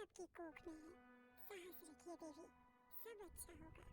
आपकी कोख में है। साहस रखिए देवी, सब अच्छा होगा।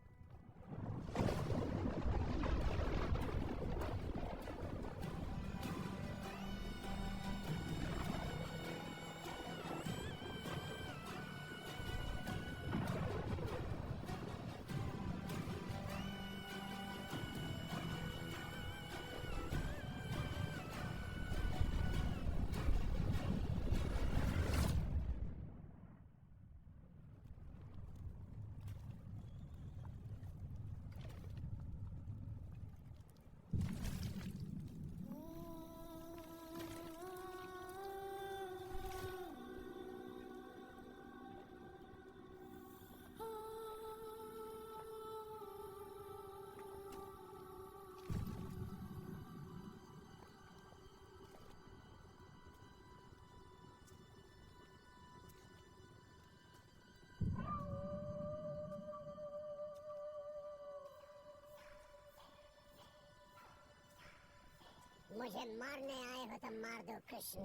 मुझे मारने आए हो तो मार दो कृष्ण।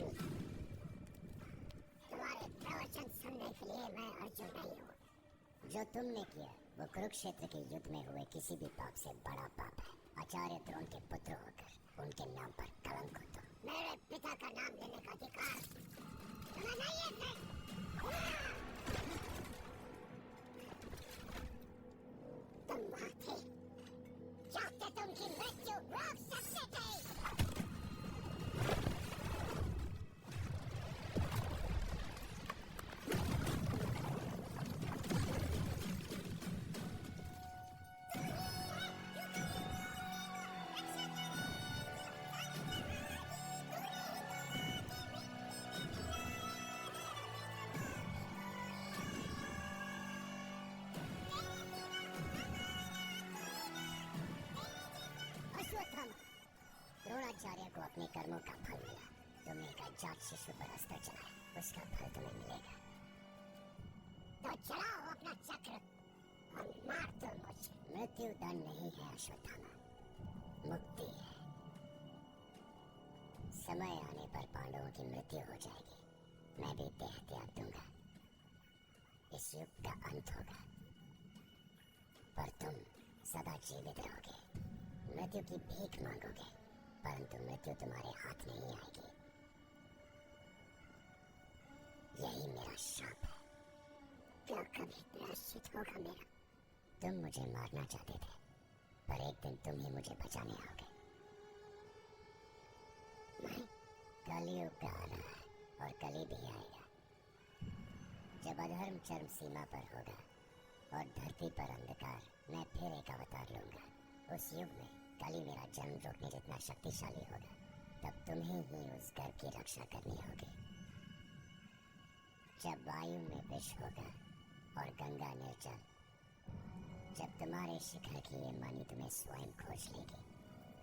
तुम्हारे प्रवचन सुनने के लिए मैं अर्जुन नहीं हूँ। जो तुमने किया वो कुरुक्षेत्र के युद्ध में हुए किसी भी पाप से बड़ा पाप है। आचार्य द्रोण के पुत्र होकर उनके नाम पर कलंक हो। तो मेरे पिता का नाम लेने का अधिकार तुम्हें नहीं है। तुम वहां थे, चाहते तुम की मृत्यु रोक सकते थे। द्रोणाचार्य को अपने कर्मों का फल मिला। तुमने एक अजात शिशु पर अस्त्र चलाया, उसका फल तुम्हें मिलेगा। तो चलाओ अपना चक्र और मार दो मुझे। मृत्यु दंड नहीं है अश्वत्थामा, मुक्ति है। समय आने पर पांडवों की मृत्यु हो जाएगी, मैं भी देह त्याग दूंगा। इस युग का अंत होगा, पर तुम सदा जीवित रहोगे। मृत्यु की भीख मांगोगे, परंतु मृत्यु तुम्हारे हाथ नहीं आएगी। यही मेरा शाप है। क्या कभी प्रायश्चित होगा मेरा? तुम मुझे मारना चाहते थे, पर एक दिन तुम ही मुझे बचाने आओगे। कलयुग का आना है और कली भी आएगा। जब अधर्म चरम सीमा पर होगा और धरती पर अंधकार, मैं फिर एक अवतार लूंगा। उस युग में कली मेरा जन्म रोकने जितना शक्तिशाली होगा, तब तुम्हें ही उस घर की रक्षा करनी होगी। जब वायु में विष होगा और गंगा निर्जल, जब तुम्हारे शिखर की ये मणि तुम्हें स्वयं खोज लेगी,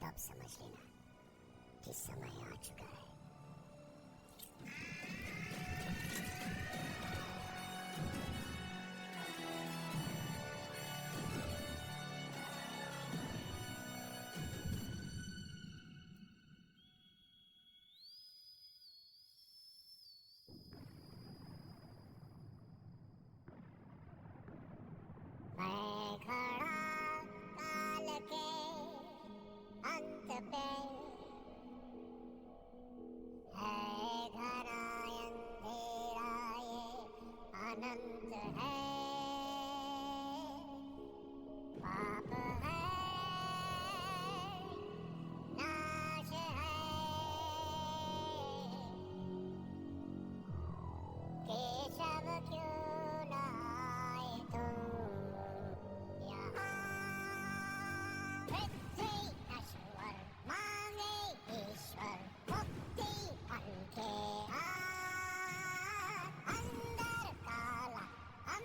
तब समझ लेना कि समय आ चुका है। मैं खड़ा काल के अंत पे, है घना अंधेरा ये अनंत है। पाप है, नाश है, केशव क्यों न आए तुम यहाँ? पृथ्वी नश्वर मांगे ईश्वर, मुक्ति बन के आ। अंदर काला, हम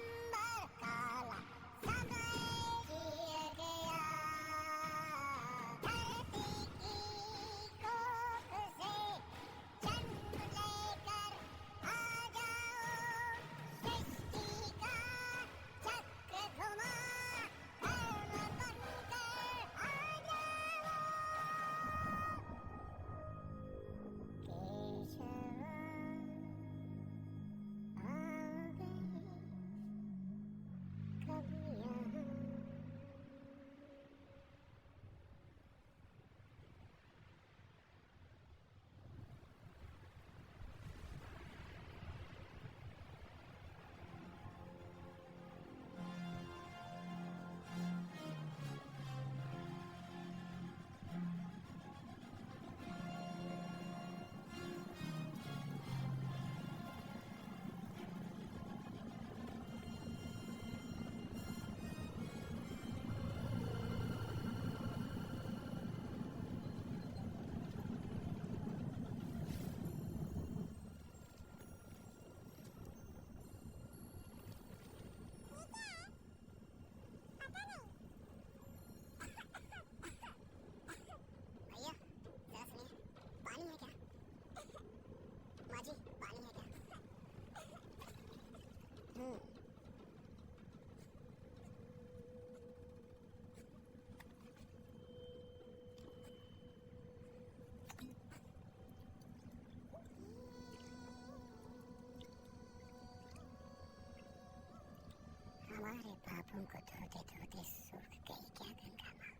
हमारे पापों को धोते धोते सूख गई क्या गंगा माँ?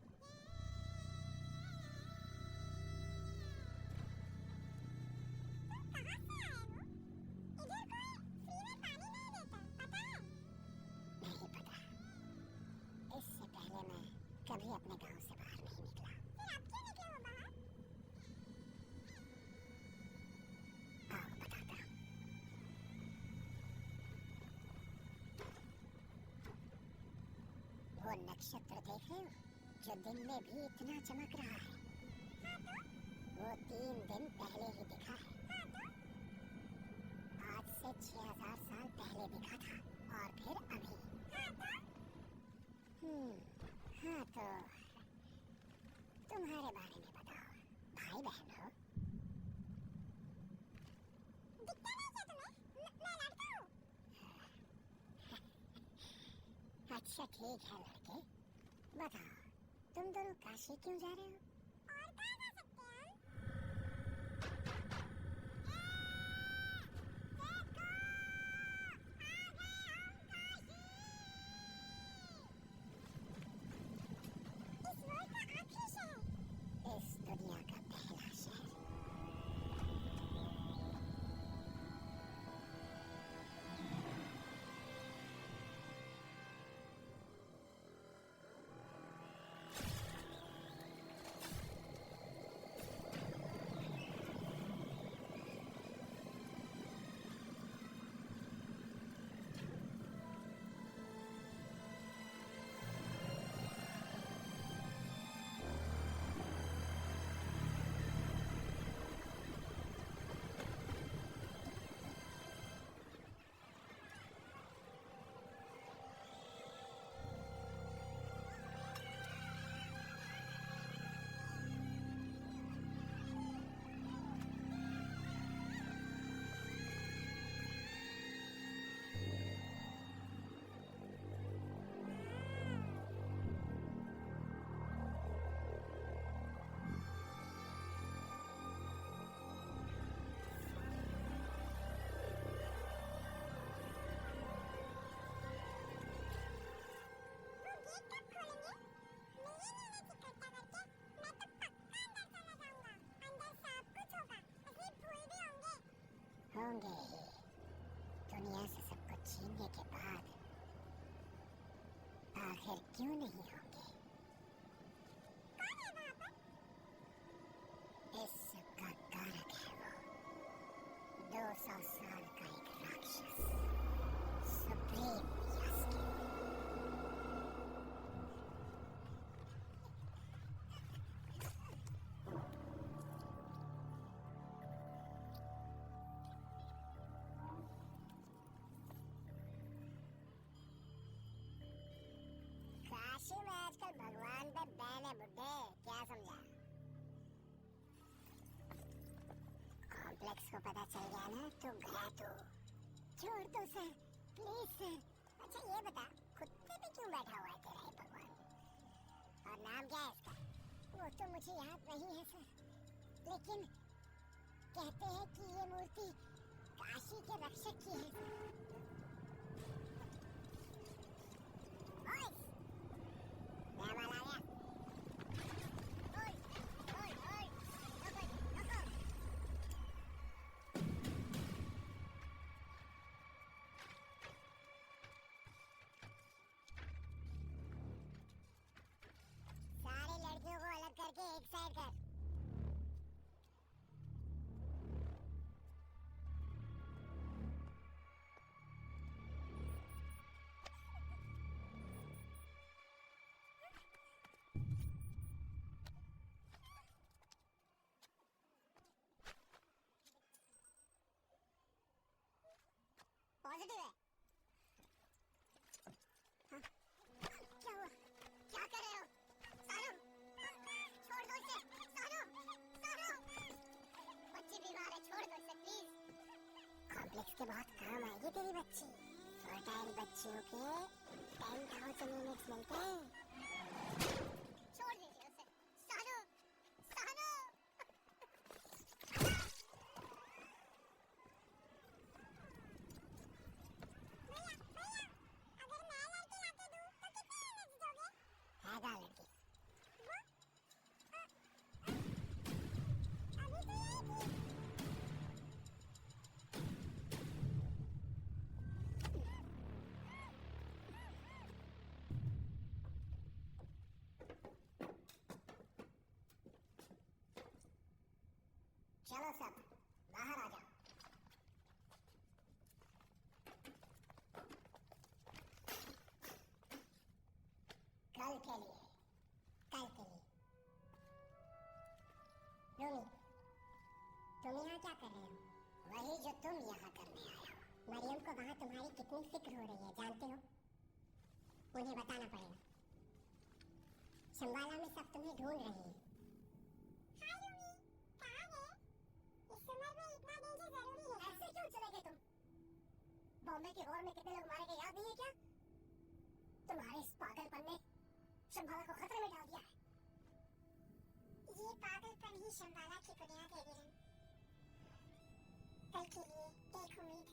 कहाँ से आए वो? इधर कोई फ्री में पानी नहीं देता, पता है? नहीं पता। इससे पहले मैं कभी अपने गांव से बाहर नहीं निकला। फिर अब क्यों निकले हो बाहर? आओ बताता हूँ। वो नक्षत्र देख रहे हो जो दिन में भी इतना चमक रहा है? वो 3 दिन पहले ही दिखा है। आज से 6000 साल पहले दिखा था और फिर अभी। हाँ तो तुम्हारे बारे में बताओ, भाई बहन हो? दिखता नहीं क्या तुम्हें? मैं लड़का हूँ। अच्छा ठीक है लड़के, बताओ तुम दोनों काशी क्यों जा रहे हो? और कहाँ जा सकते हैं हम? इस वर्ल्ड का आखिरी शहर। इस दुनिया का पहला शहर। वो गेट कब खोलेंगे? नहीं मैनेज इकट्ठा करके मैं तो पक्का अंदर चला जाऊंगा। अंदर सब कुछ होगा, अजीब फूल भी होंगे। होंगे ही। दुनिया से सब कुछ छीनने के बाद आखिर क्यों नहीं होंगे? कौन है वहाँ पर? इस सब का कारक है वो 200 साल का एक राक्षस, सुप्रीम यास्की। काशी में आजकल भगवान पे बैन है बुड्ढे, क्या समझा? कॉम्प्लेक्स को पता चल गया ना तो गया तू। छोड़ दो सर, प्लीज सर। अच्छा ये बता, कुत्ते पे क्यों बैठा हुआ है तेरा ये भगवान? और नाम क्या है इसका? वो तो मुझे याद नहीं है सर, लेकिन कहते हैं कि ये मूर्ति काशी के रक्षक की है सर। ओए, मेहमान आ गया। ओए, ओए, ओए, रुको, रुको। सारी लड़कियों को अलग करके एक साइड कर। पॉजिटिव है। हाँ? क्या हुआ? क्या कर रहे हो? सानू, छोड़ दो इसे। सानू, सानू, बच्ची बीमार है, छोड़ दो इसे प्लीज। कॉम्प्लेक्स के बहुत काम आएगी तेरी बच्ची। फट रिटायर बच्चों के 10,000 यूनिट्स मिलते हैं। छोड़ दीजिए उसे। सानू, सानू। भैया, अगर मैं लड़की लाके दूं तो कितने यूनिट्स दोगे? हैगा लड़की। वो अभी तो यही थी। चलो सब बाहर आ जाओ। कल के लिए, कल के लिए। रोमी, तुम यहाँ क्या कर रहे हो? वही जो तुम यहाँ करने आए हो। मरियम को वहाँ तुम्हारी कितनी फिक्र हो रही है जानते हो? उन्हें बताना पड़ेगा। शंबाला में सब तुम्हें ढूंढ रहे हैं। हाय रोमी, कहाँ है? इस उम्र में इतना डेंजर जरूरी है। ऐसे क्यों चले गए तुम? बॉम्बे के वॉर में कितने लोग मारे गए याद नहीं है क्या? तुम्हारे इस पागलपन ने शंबाला को खतरे में डाल दिया है। ये पागलपन ही शंबाला की बुनियाद है वीरन। कल के लिए एक उम्मीद।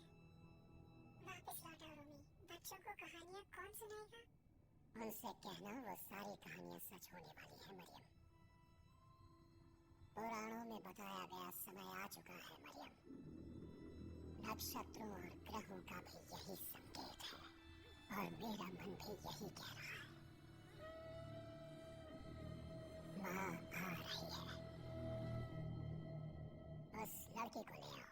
वापस लौट आओ रोमी। बच्चों को कहानियाँ कौन सुनाएगा? उनसे कहना वो सारी कहानियां सच होने वाली है मरियम। पुराणों में बताया गया समय आ चुका है मरियम। नक्षत्रों और ग्रहों का भी यही संकेत है और मेरा मन भी यही कह रहा है। माँ आ रही है। उस लड़की को ले आओ।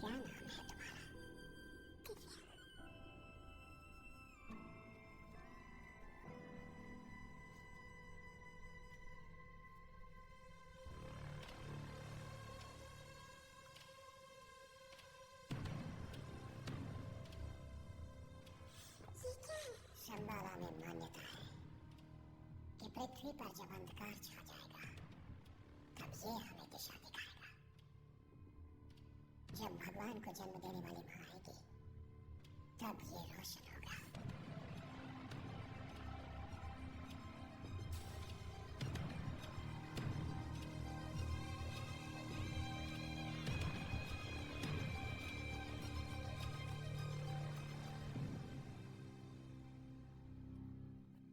क्या नाम है तुम्हारा? ये क्या है? शंबाला में मान्यता है कि पृथ्वी पर जब अंधकार छा जाएगा तब ये हमें दिशा दिखाएगा। जब भगवान को जन्म देने वाली माँ आएगी तब ये रोशन होगा।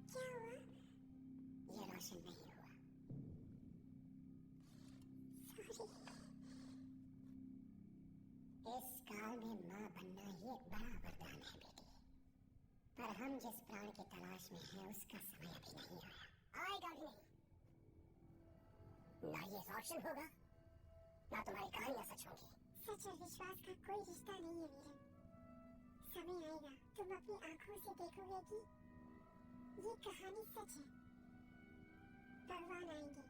क्या हुआ? ये रोशन नहीं हुआ। सॉरी। इस काल में माँ बनना ही एक बड़ा वरदान है बेटी। पर हम जिस प्राण की तलाश में हैं उसका समय अभी नहीं आया। आएगा भी नहीं। ना ये रोशन होगा ना तुम्हारी कहानियां सच होंगी। सच और विश्वास का कोई रिश्ता नहीं है वीरन। समय आएगा तुम अपनी आंखों से देखोगे कि ये कहानी सच है। भगवान आएंगे।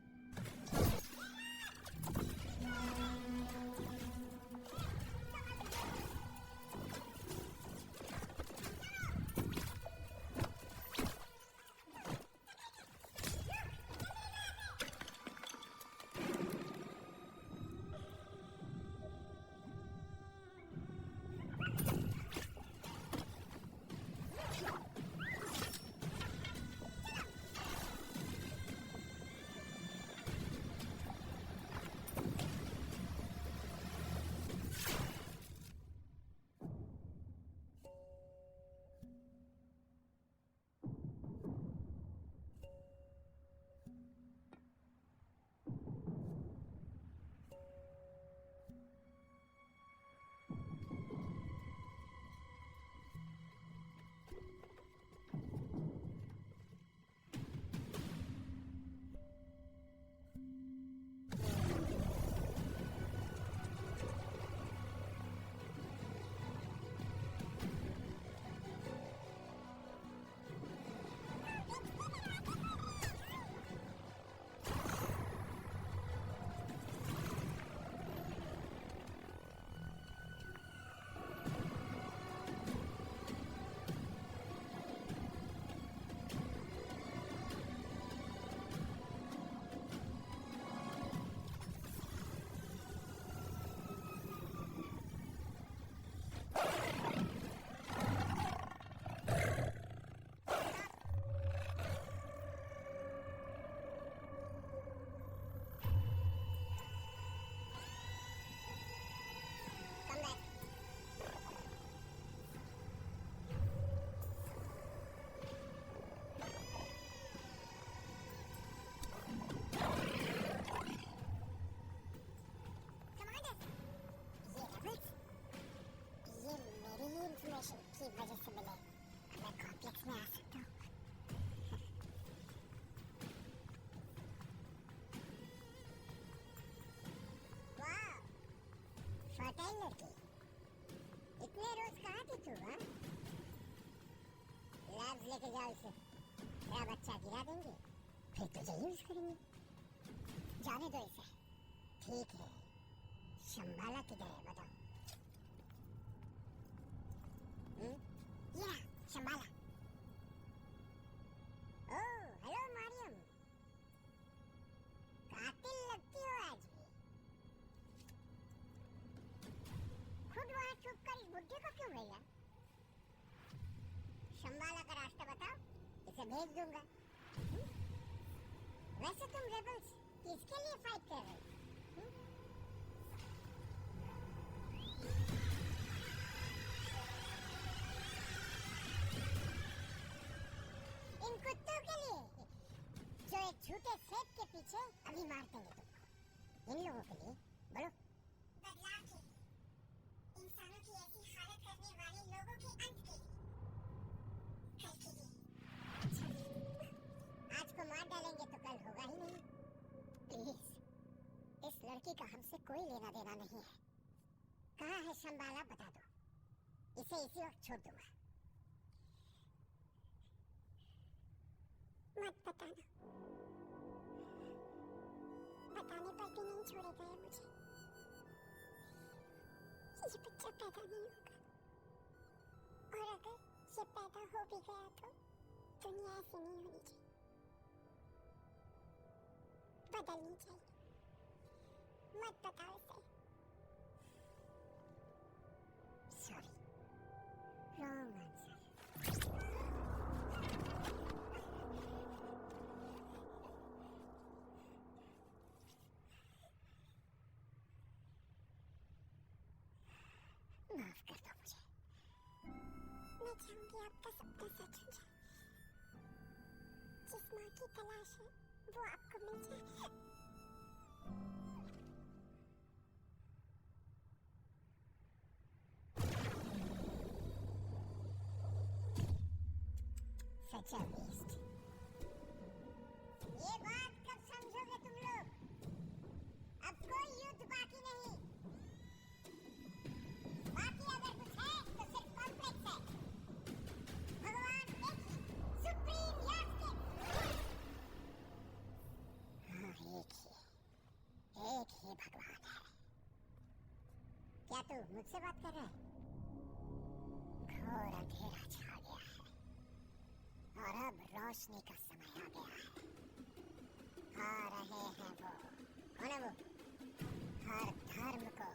लड़की, इतने रोज कहाँ थी तू? हाँ, लैब्स लेके जाओ इसे, तेरा बच्चा गिरा देंगे, फिर तुझे यूज करेंगे। जाने दो इसे। ठीक है, शंबाला किधर है बताओ? ये रहा शंबाला। ओह हेलो मारियम, कातिल लगती हो आज भी। खुद वहां छुप कर इस बुड्ढे को क्यों भेजा? शंबाला का रास्ता बताओ, इसे भेज दूंगा। वैसे तुम रेबल्स किसके लिए फाइट कर रहे हो? इन कुत्तों के लिए जो एक झूठे सेब के पीछे अभी मार देंगे तुमको। इन लोगों के लिए बोलो। बदलाव के लिए, इंसानों की ऐसी हालत करने वाले लोगों के अंत के लिए, कल के लिए। आज को मार डालेंगे तो कल होगा ही नहीं। प्लीज, इस लड़की का हमसे कोई लेना देना नहीं है। कहाँ है शंबाला बता दो, इसे इसी वक्त छोड़ दूंगा। मत बताना, बताने पर भी नहीं छोड़ेगा ये मुझे। ये बच्चा पैदा नहीं होगा, और अगर ये पैदा हो भी गया तो दुनिया ऐसी नहीं होनी चाहिए, बदलनी चाहिए। मत बताओ इसे। Sorry, wrong answer. माफ कर दो मुझे। मैं चाहूंगी आपका सपना सच हो जाए। जिस माँ की तलाश है वो आपको मिल जाए। सच है वेस्ट। ये बात कब समझोगे तुम लोग? अब कोई युद्ध बाकी नहीं। बाकी अगर कुछ है तो सिर्फ कॉम्प्लेक्स है। भगवान एक ही, सुप्रीम यास्टिक। हाँ, एक ही भगवान है। क्या तू मुझसे बात कर रहा है? घोर अंधेरा छा गया है और अब रोशनी का समय आ गया है। आ रहे हैं वो। कौन है वो? हर धर्म को,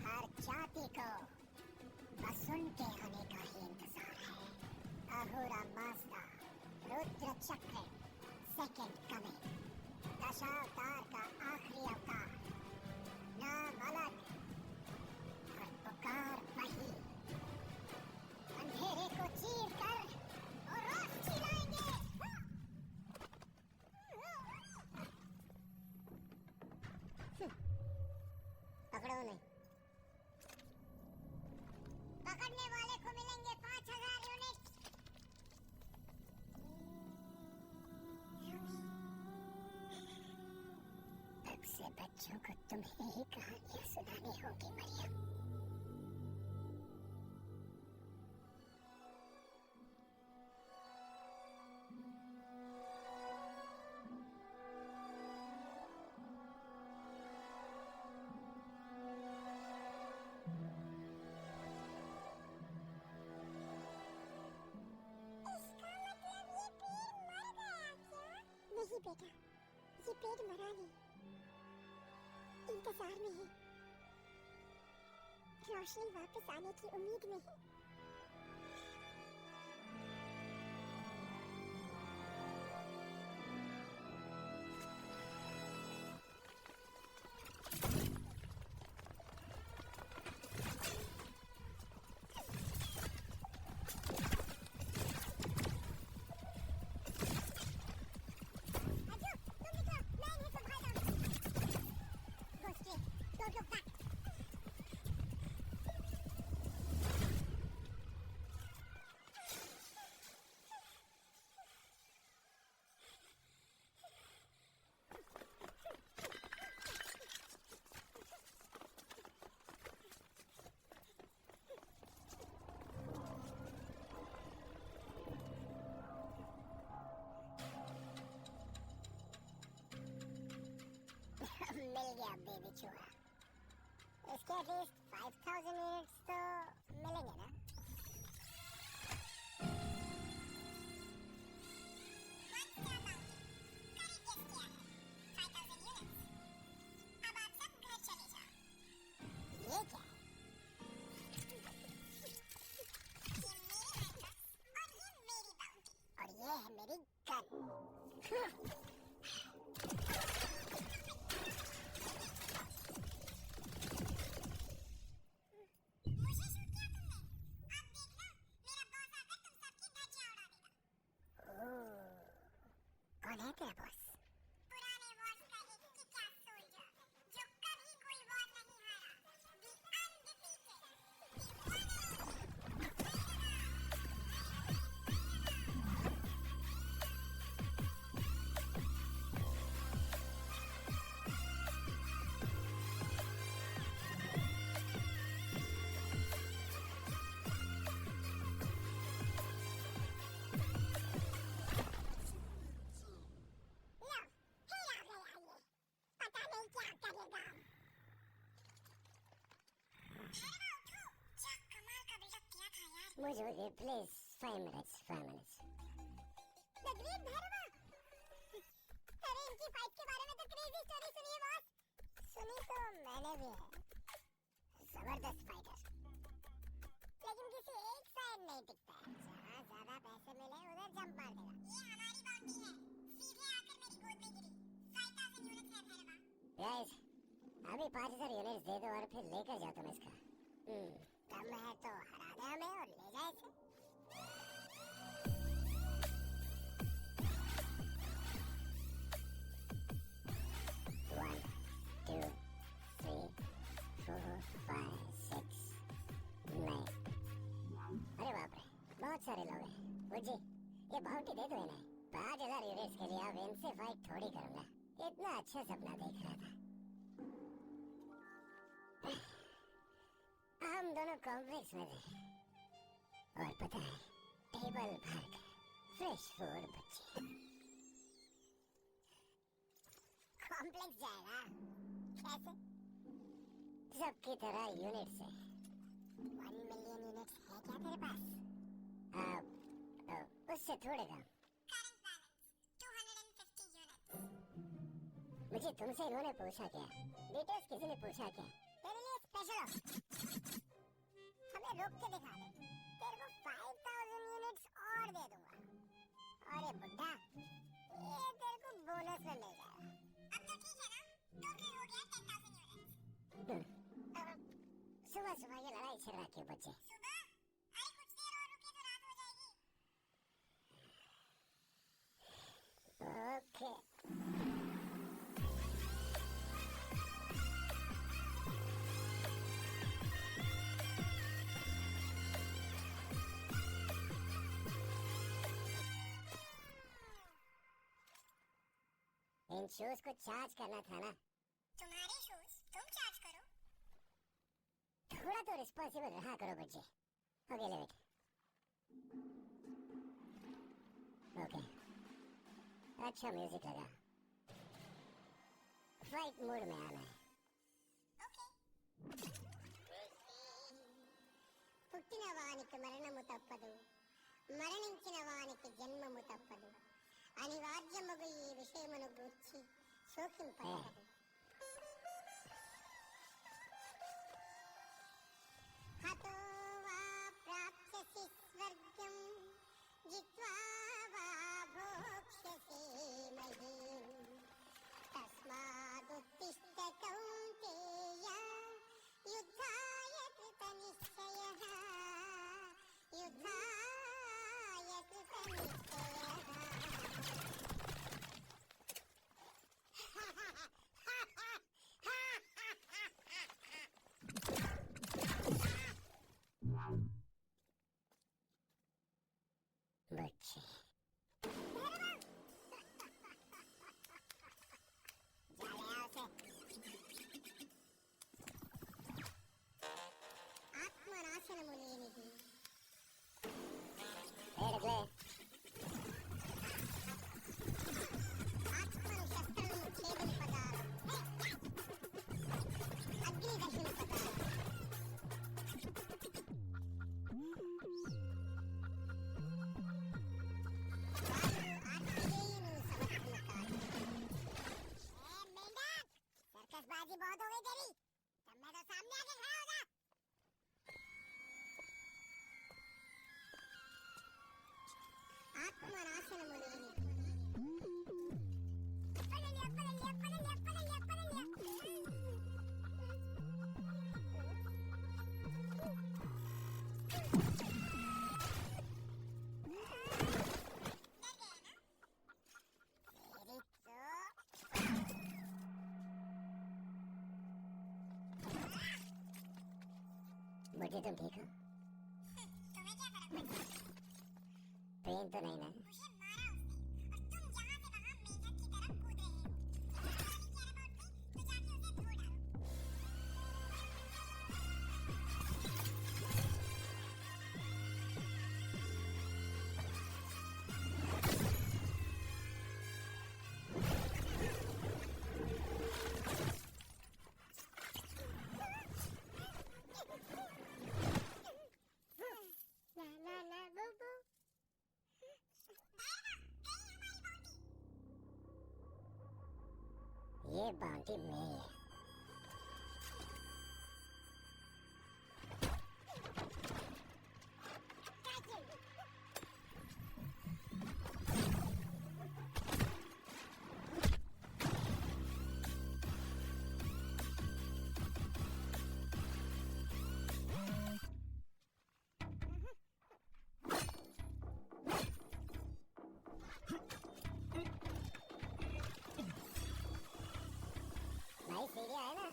हर जाति को बस उनके आने का ही इंतजार है। अहोरा मास्ता, रुद्र चक्र, सेकंड कमिंग, दशावतार का आखिरी अवतार, नाम अलग और पुकार वही। अंधेरे को चीर कर और रोशनी लाएंगे। पकड़ो उन्हें। पकड़ने वाले को मिलेंगे 5000 यूनिट। अब से बच्चों को तुम्हें ही कहानियां सुनानी होगी मरियम। नहीं बेटा, ये पेड़ मरा नहीं, इंतजार में है, रोशनी वापस आने की उम्मीद में है। इसके एटलीस्ट 5000 यूनिट्स तो मिलेंगे ना? ये क्या है? और ये है मेरी गन। कौन है तेरा बॉस? पुराने वॉर्स का एक किक-एस सोल्जर जो कभी कोई वॉर नहीं हारा, the लो, हिला गया ये। पता नहीं क्या करेगा। भैरवा उठो, क्या कमाल का बिल्डअप किया था यार। मुझे please 5 minutes. The great Bhairava. अरे इनकी फाइट के बारे में तो क्रेजी स्टोरी सुनी है बॉस। सुनी तो मैंने भी है। जबरदस्त फाइटर। लेकिन किसी एक साइड नहीं टिकता है। जहाँ ज्यादा पैसे मिले उधर जंप मार देगा। ये हमारी बाउंटी है, सीधे आकर मेरी गोद में गिरी। 5000 यूनिट्स है भैरवा। गाइस, अभी 5000 यूनिट्स दे दो और फिर लेकर जाओ तुम इसका। दम है तो हरा दे हमें और ले जाए इसे। One, two, three, 4, 5, 6, 9। अरे बाप रे, बहुत सारे लोग हैं। मुझे ये बाउंटी दे दो इन्हें। 5000 यूनिट्स के लिए अब इनसे फाइट थोड़ी करूंगा। इतना अच्छा सपना देख रहा था। हम दोनों कॉम्प्लेक्स में थे और पता है, टेबल भर कर फ्रेश फूड बचे। कॉम्प्लेक्स जाएगा? कैसे? सबकी तरह यूनिट से। 1 मिलियन यूनिट्स है क्या तेरे पास? उससे थोड़े कम। Current balance 250 units. मुझे तुमसे इन्होंने पूछा क्या? डिटेल्स किसी ने पूछा क्या? तेरे लिए स्पेशल ऑफर। हमें रोक के दिखा दे। तेरे को 5000 यूनिट्स और दे दूंगा। और ये बुड्ढा, ये तेरे को बोनस में मिल जाएगा। अब तो ठीक है ना, टोटल हो गया 10,000 यूनिट्स। सुबह सुबह ये लड़ाई झगड़ा क्यों बच्चे? सुबह? अरे कुछ देर और रुके तो रात हो जाएगी। ओके। इन शूज को चार्ज करना था ना। तुम्हारे शूज तुम चार्ज करो। थोड़ा तो रिस्पॉन्सिबल रहा करो बच्चे। Okay let. ओके, अच्छा म्यूजिक लगा। फाइट मूड में आना है। ओके। పుట్టిన వానికి మరణము తప్పదు, మరణించిన వానికి జన్మము తప్పదు. అనివార్యముగు ఈ విషయమును గూర్చి శోకింపకూడదు. హతో వా ప్రాప్స్యసి స్వర్గం, జిత్వా వా భోక్ష్యసి మహీం. తస్మాదుత్తిష్ఠ కౌంతేయ, యుద్ధాయ కృతనిశ్చయః, యుద్ధాయ కృతనిశ్చయః. मुझे तुम ठीक हो? तुम्हें क्या फर्क पड़ता है? पेन तो नहीं ना? मुझे मारा उसने और तुम यहाँ से वहाँ मेंढक की तरह कूद रहे हो। अगर नहीं केयर अबाउट मी तो जाके उसे धो डालो। ला ला ला बूबू। ये बाउंटी मेरी है। भाई सीढ़ियाँ है ना?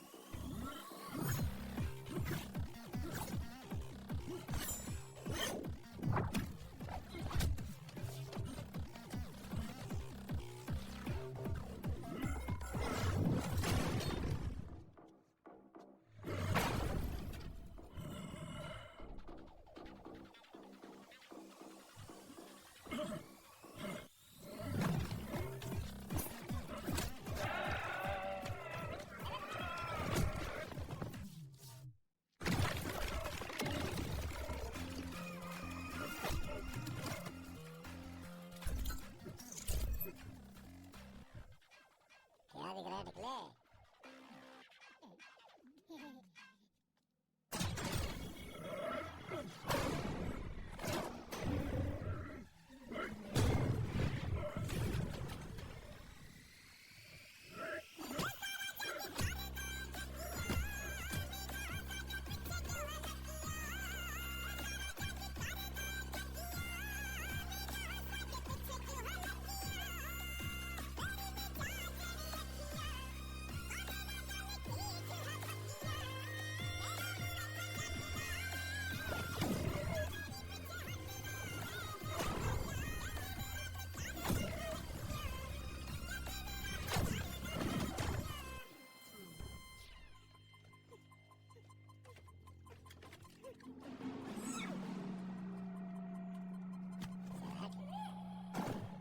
क्या दिख रहा है टिकले?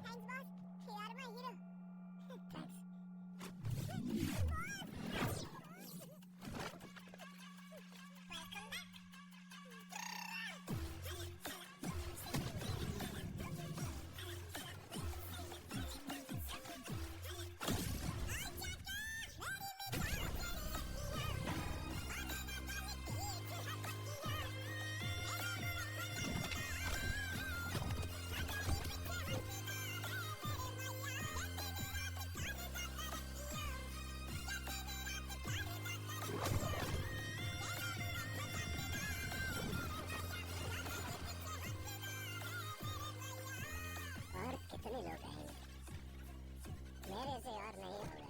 Thanks, boss. You are my hero. Thanks. Welcome back. और कितने लोग आएंगे? मेरे से और नहीं होगा।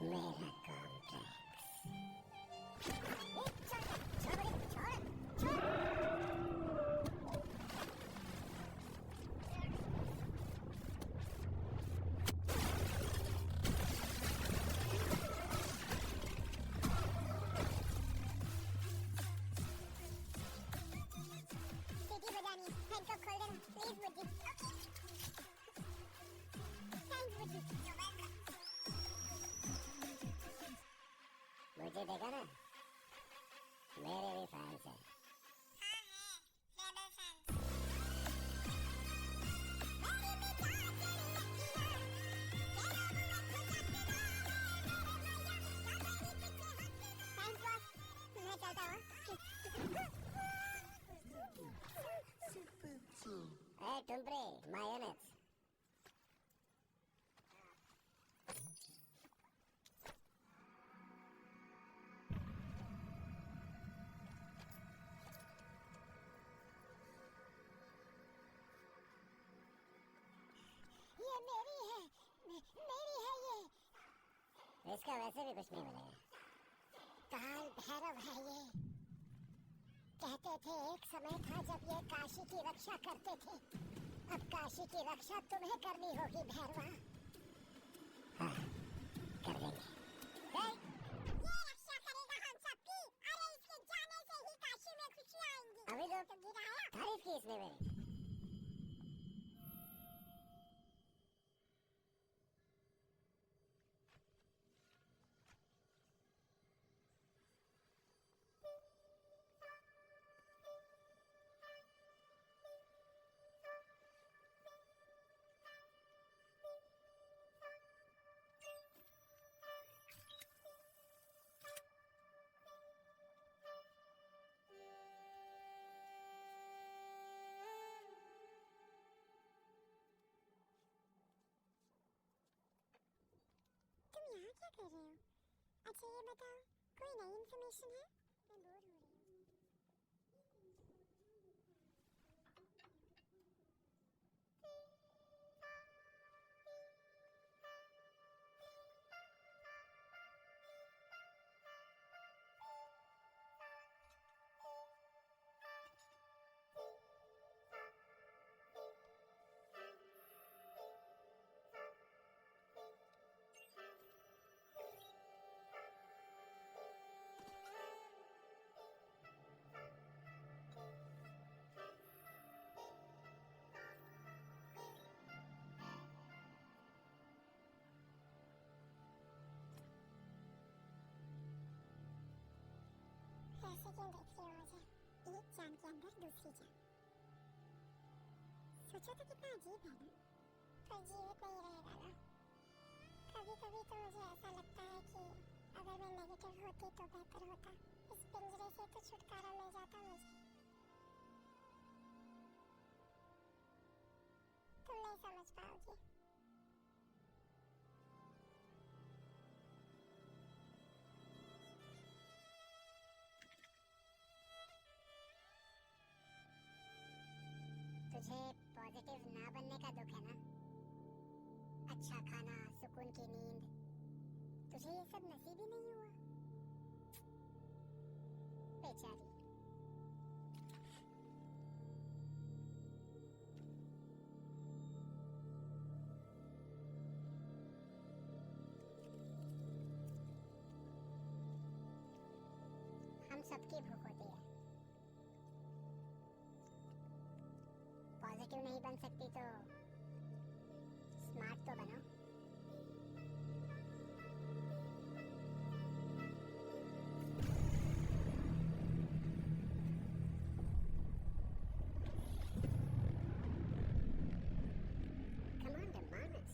मेरा कॉन्ट्रैक्ट। सीटी बजानी है। हैंडकफ खोल देना प्लीज बुज्जी। थैंक्स बुज्जी। मुझे देखा ना? मेरे भी फैंस हैं। हाँ है, रेबल फैंस। Thanks boss. मैं चलता हूँ। Hey, Tumpre, mayonnaise. इसका वैसे भी कुछ नहीं मिलेगा। काल भैरव है ये। कहते थे एक समय था जब ये काशी की रक्षा करते थे। अब काशी की रक्षा तुम्हें करनी होगी भैरवा। हाँ, कर देंगे। ये रक्षा करेगा हम सबकी। अरे इसके जाने से ही काशी में खुशियाँ आएंगी। अभी तो गिराया। तारीफ की इसने मेरी। तुम यहाँ क्या कर रहे हो? अच्छा ये बताओ, कोई नई इन्फॉर्मेशन है? मैं बोर हो रही हूँ। ऐसे क्यों देख रही हो मुझे? एक जान के अंदर दूसरी जान। सोचो तो कितना अजीब है ना? पर जीवित नहीं रहेगा ना? कभी कभी तो मुझे ऐसा लगता है कि अगर मैं नेगेटिव होती तो बेहतर होता। इस पिंजरे से तो छुटकारा मिल जाता मुझे। तुम नहीं समझ पाओगी। तुझे पॉजिटिव ना बनने का दुख है ना? अच्छा खाना, सुकून की नींद, तुझे ये सब नसीब ही नहीं हुआ। बेचारी। हम सबकी भूख होती है। पॉजिटिव नहीं बन सकती तो स्मार्ट तो बनो। Commander Manus,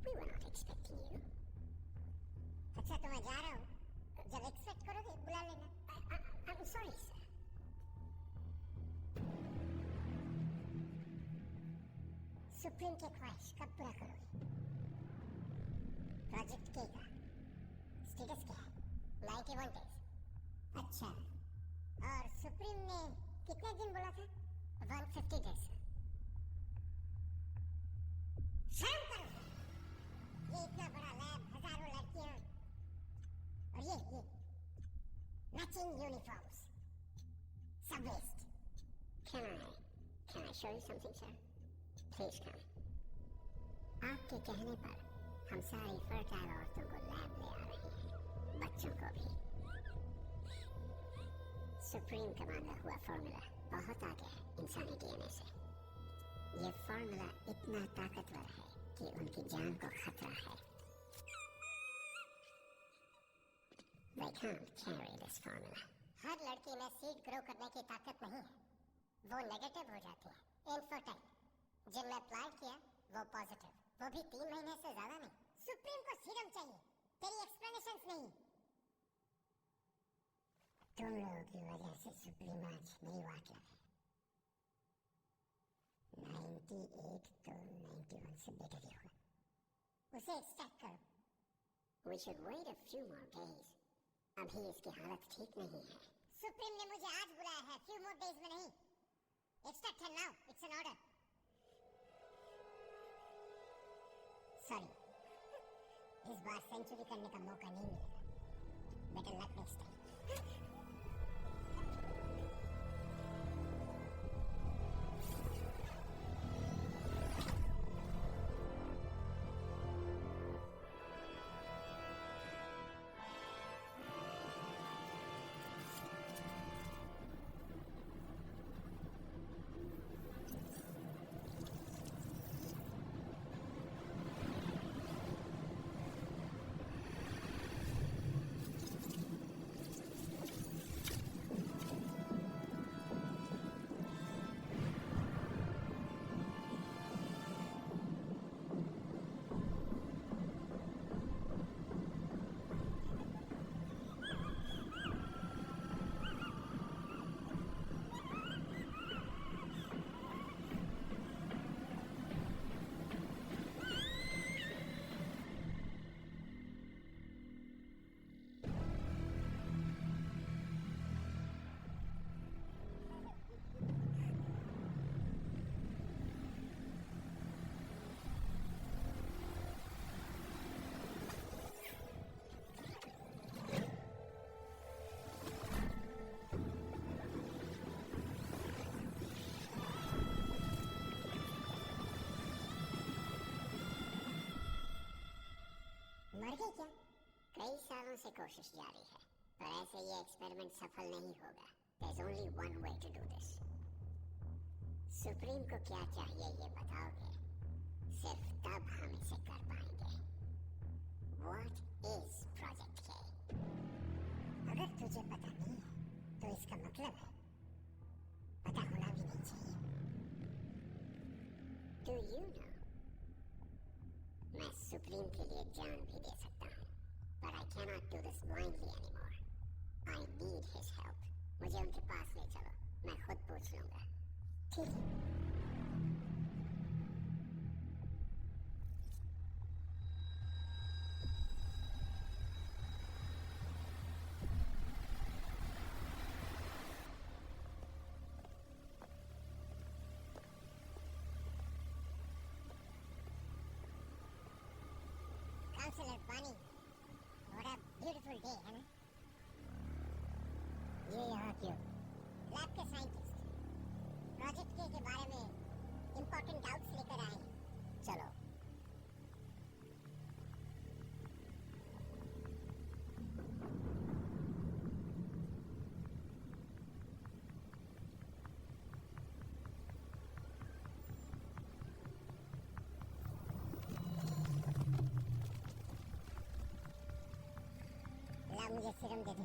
we were not expecting you. अच्छा तो मैं जा रहा हूँ। जब एक्सपेक्ट करोगे बुला लेना। I'm sorry, sir. सुप्रीम की ख्वाहिश कब पूरा करोगे? प्रोजेक्ट के का स्टेटस क्या है? 91 डेज। अच्छा, और सुप्रीम ने कितने दिन बोला था? 150 डेज। शर्म करो। ये इतना बड़ा लैब, हजारों लड़कियां, और ये मैचिंग यूनिफॉर्म्स, सब waste. Can I show you something, sir? Please come. आपके कहने पर हम सारी फर्टाइल औरतों को लैब ले आ रहे हैं, बच्चों को भी। सुप्रीम कमांडर हुआ फॉर्मूला बहुत आगे है इंसानी डीएनए से। ये फॉर्मूला इतना ताकतवर है कि उनकी जान को खतरा है। They can't carry this formula. हर लड़की में सीड ग्रो करने की ताकत नहीं है। वो नेगेटिव हो जाती है, इनफर्टाइल। जिनमें प्लांट किया वो पॉजिटिव, वो भी 3 महीने से ज्यादा नहीं। सुप्रीम को सीरम चाहिए, तेरी एक्सप्लेनेशंस नहीं। तुम लोगों की वजह से सुप्रीम आज नहीं वाट लगे। 98 तो 91 से बेटर ही होगा। उसे एक्सट्रैक्ट करो। We should wait a few more days. अभी इसकी हालत ठीक नहीं है। सुप्रीम ने मुझे आज बुलाया है, फ्यू मोर डेज में नहीं। एक्सट्रैक्ट है now, it's an order. Sorry, इस बार सेंचुरी करने का मौका नहीं मिलेगा। Better luck next time. मर गई क्या? कई सालों से कोशिश जारी है, पर ऐसे ये एक्सपेरिमेंट सफल नहीं होगा। There's only one way to do this. Supreme को क्या चाहिए ये बताओगे, सिर्फ तब हम इसे कर पाएंगे। What is Project K? अगर तुझे पता नहीं है तो इसका मतलब है पता होना भी नहीं चाहिए। Do you know? मैं सुप्रीम के लिए जान भी दे सकता हूँ, but I cannot do this blindly anymore. I need his help. मुझे उनके पास ले चलो, मैं खुद पूछ लूंगा। ठीक है। काउंसलर पानी, what a beautiful day है ना? ये यहाँ क्यों? लैब के साइंटिस्ट प्रोजेक्ट के बारे में इम्पोर्टेंट डाउट्स लेकर आए हैं। चलो। ला मुझे सीरम दे दे।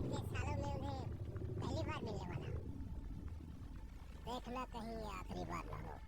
इतने सालों में उन्हें पहली बार मिलने वाला हूँ। देखना कहीं ये आखिरी बार ना हो।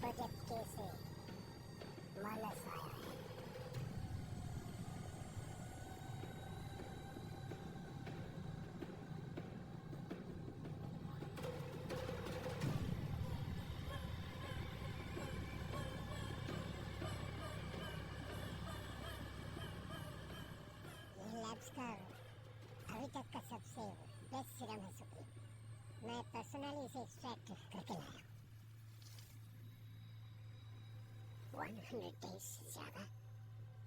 प्रोजेक्ट के से मानस आया है। ये लैब्स का अभी तक का सबसे बेस्ट सीरम है सुप्रीम। मैं पर्सनली इसे एक्सट्रैक्ट करके लाया हूँ। 100 डेज से ज्यादा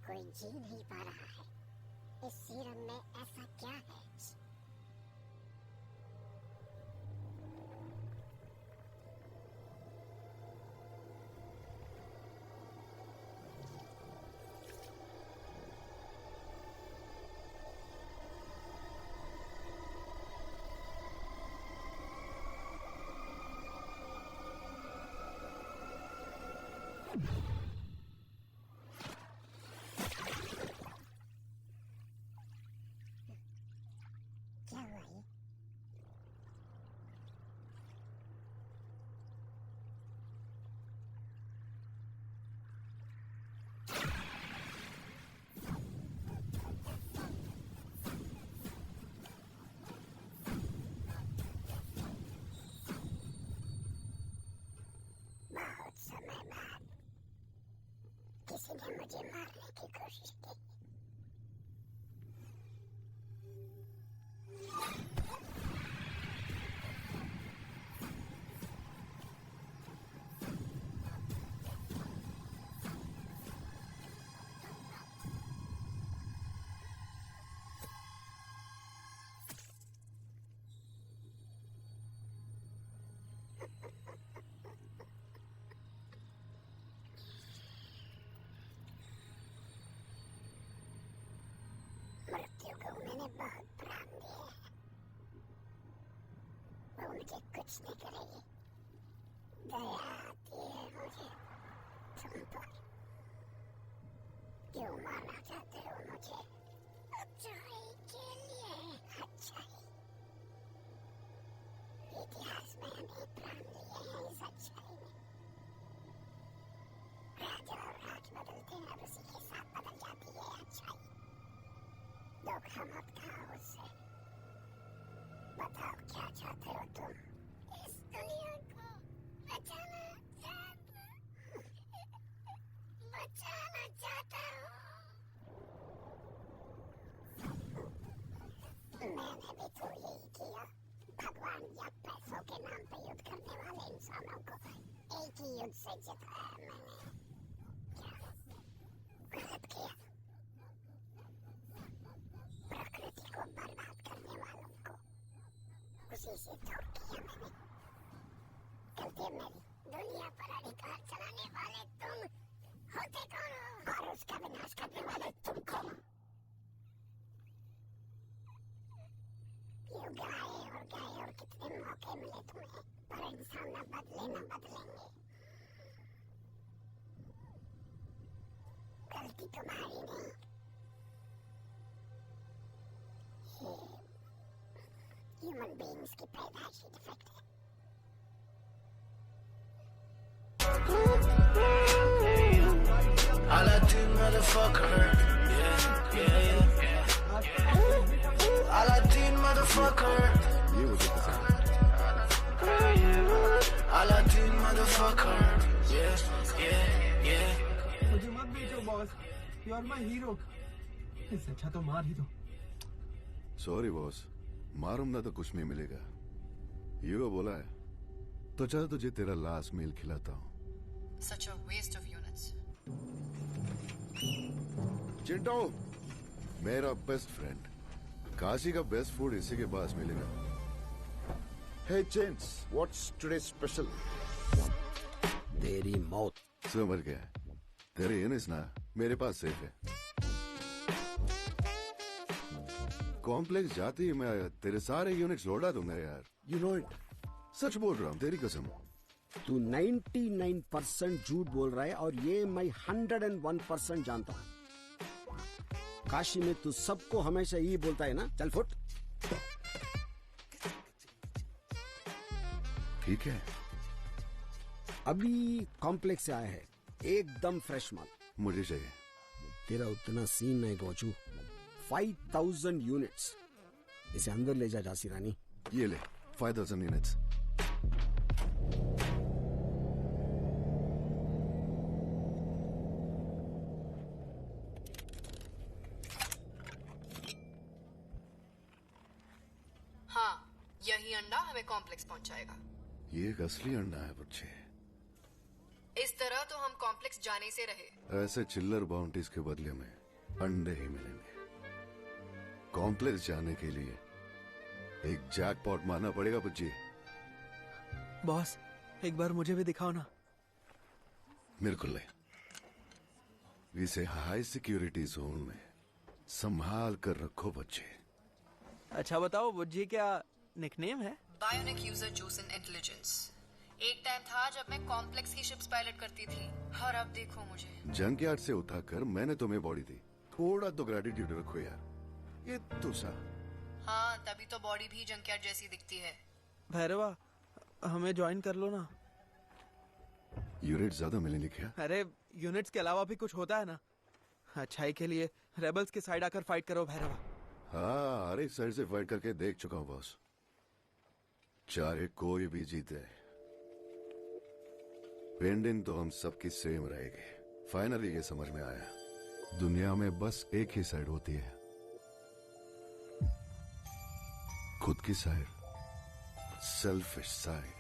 कोई जी नहीं पा रहा है। इस सीरम में ऐसा क्या है? मुझे मारने की कोशिश की। मृत्यु को मैंने बहुत प्राण दिए हैं, वो मुझे कुछ नहीं करेगी। दया आती है मुझे तुम पर। क्यों मारना चाहते हो मुझे? अच्छाई के लिए। अच्छाई। इतिहास में हमें प्राण दिए हैं इस अच्छाई में। राजा और राज बदलते हैं, अब उसी के साथ बदल जाती है अच्छाई। धोखा मत खाओ उससे। बताओ क्या चाहते हो तुम? इस दुनिया को बचाना चाहता हूँ। मैंने भी तो यही किया। भगवान या पैसों के नाम पे युद्ध करने वाले इंसानों को एक ही युद्ध से जिताया मैंने। क्या गलत किया? प्रकृति को बर्बाद करने वालों को उसी से तोड़ किया मैंने। गलती मेरी। दुनिया पर अधिकार चलाने वाले तुम होते कौन हो? और उसका विनाश करने वाले तुम कौन? युग आए और कितने मौके मिले तुम्हें, पर इंसान न बदलेंगे। गलती तुम्हारी नहीं, ह्यूमन बीइंग्स की पैदाइशी डिफेक्ट है। I like this motherfucker. Yeah. I like this motherfucker. ये मुझे पसंद I like this motherfucker. Yeah. मुझे मत बेचो boss, you are my hero. इससे अच्छा तो मार ही दो। सॉरी बॉस, मारूंगा तो कुछ नहीं मिलेगा। हीरो बोला है तो चल तुझे तेरा लास्ट मील खिलाता हूँ। Such a waste of units. Chintu, मेरा बेस्ट फ्रेंड। काशी का बेस्ट फूड इसी के पास मिलेगा। Hey gents, what's today's special? तेरी मौत। समझ गया। तेरे यूनिट्स ना मेरे पास सेफ है। कॉम्प्लेक्स जाती ही मैं तेरे सारे यूनिट्स लौटा दूंगा यार। You know it. सच बोल रहा हूँ, तेरी कसम। तू 99% झूठ बोल रहा है और ये मैं 101% जानता हूँ। काशी में तू सबको हमेशा यही बोलता है ना, चल फुट। ठीक है, अभी कॉम्प्लेक्स से आया है, एकदम फ्रेश माल। मुझे चाहिए। तेरा उतना सीन नहीं गोचू। 5000 यूनिट्स, इसे अंदर ले जा झांसी रानी। ये ले 5000 यूनिट्स। हाँ, यही अंडा हमें कॉम्प्लेक्स पहुंचाएगा। ये एक असली अंडा है बच्चे। इस तरह तो हम कॉम्प्लेक्स जाने से रहे। ऐसे चिल्लर बाउंटीज के बदले में अंडे ही मिलेंगे। कॉम्प्लेक्स जाने के लिए एक जैकपॉट मारना पड़ेगा बच्ची। बॉस, एक बार मुझे भी दिखाओ ना। मेरे को ले। इसे हाई सिक्योरिटी जोन में संभाल कर रखो बच्चे। अच्छा बताओ, वो जी क्या निकनेम है? Bionic user Jason intelligence. एक टाइम था जब मैं कॉम्प्लेक्स की शिप्स पायलट करती थी, और अब देखो मुझे। जंकयार्ड से उठाकर मैंने तुम्हें बॉडी दी। थोड़ा तो ग्रेटिट्यूड रखो यार। ये तो सा। हाँ, तभी तो बॉडी भी जंकयार्ड जैसी दिखती है। भैरवा, हमें ज्वाइन कर लो ना। यूनिट ज्यादा मिलेंगे क्या? अरे यूनिट्स के अलावा भी कुछ होता है ना। अच्छाई के लिए रेबल्स के साइड आकर फाइट करो भैरवा। हाँ, हर एक साइड से फाइट करके देख चुका हूँ बॉस। चाहे कोई भी जीते, पेंडिंग तो हम सबकी सेम रहेगी। फाइनली ये समझ में आया। दुनिया में बस एक ही साइड होती है, खुद की साइड, सेल्फिश साइड।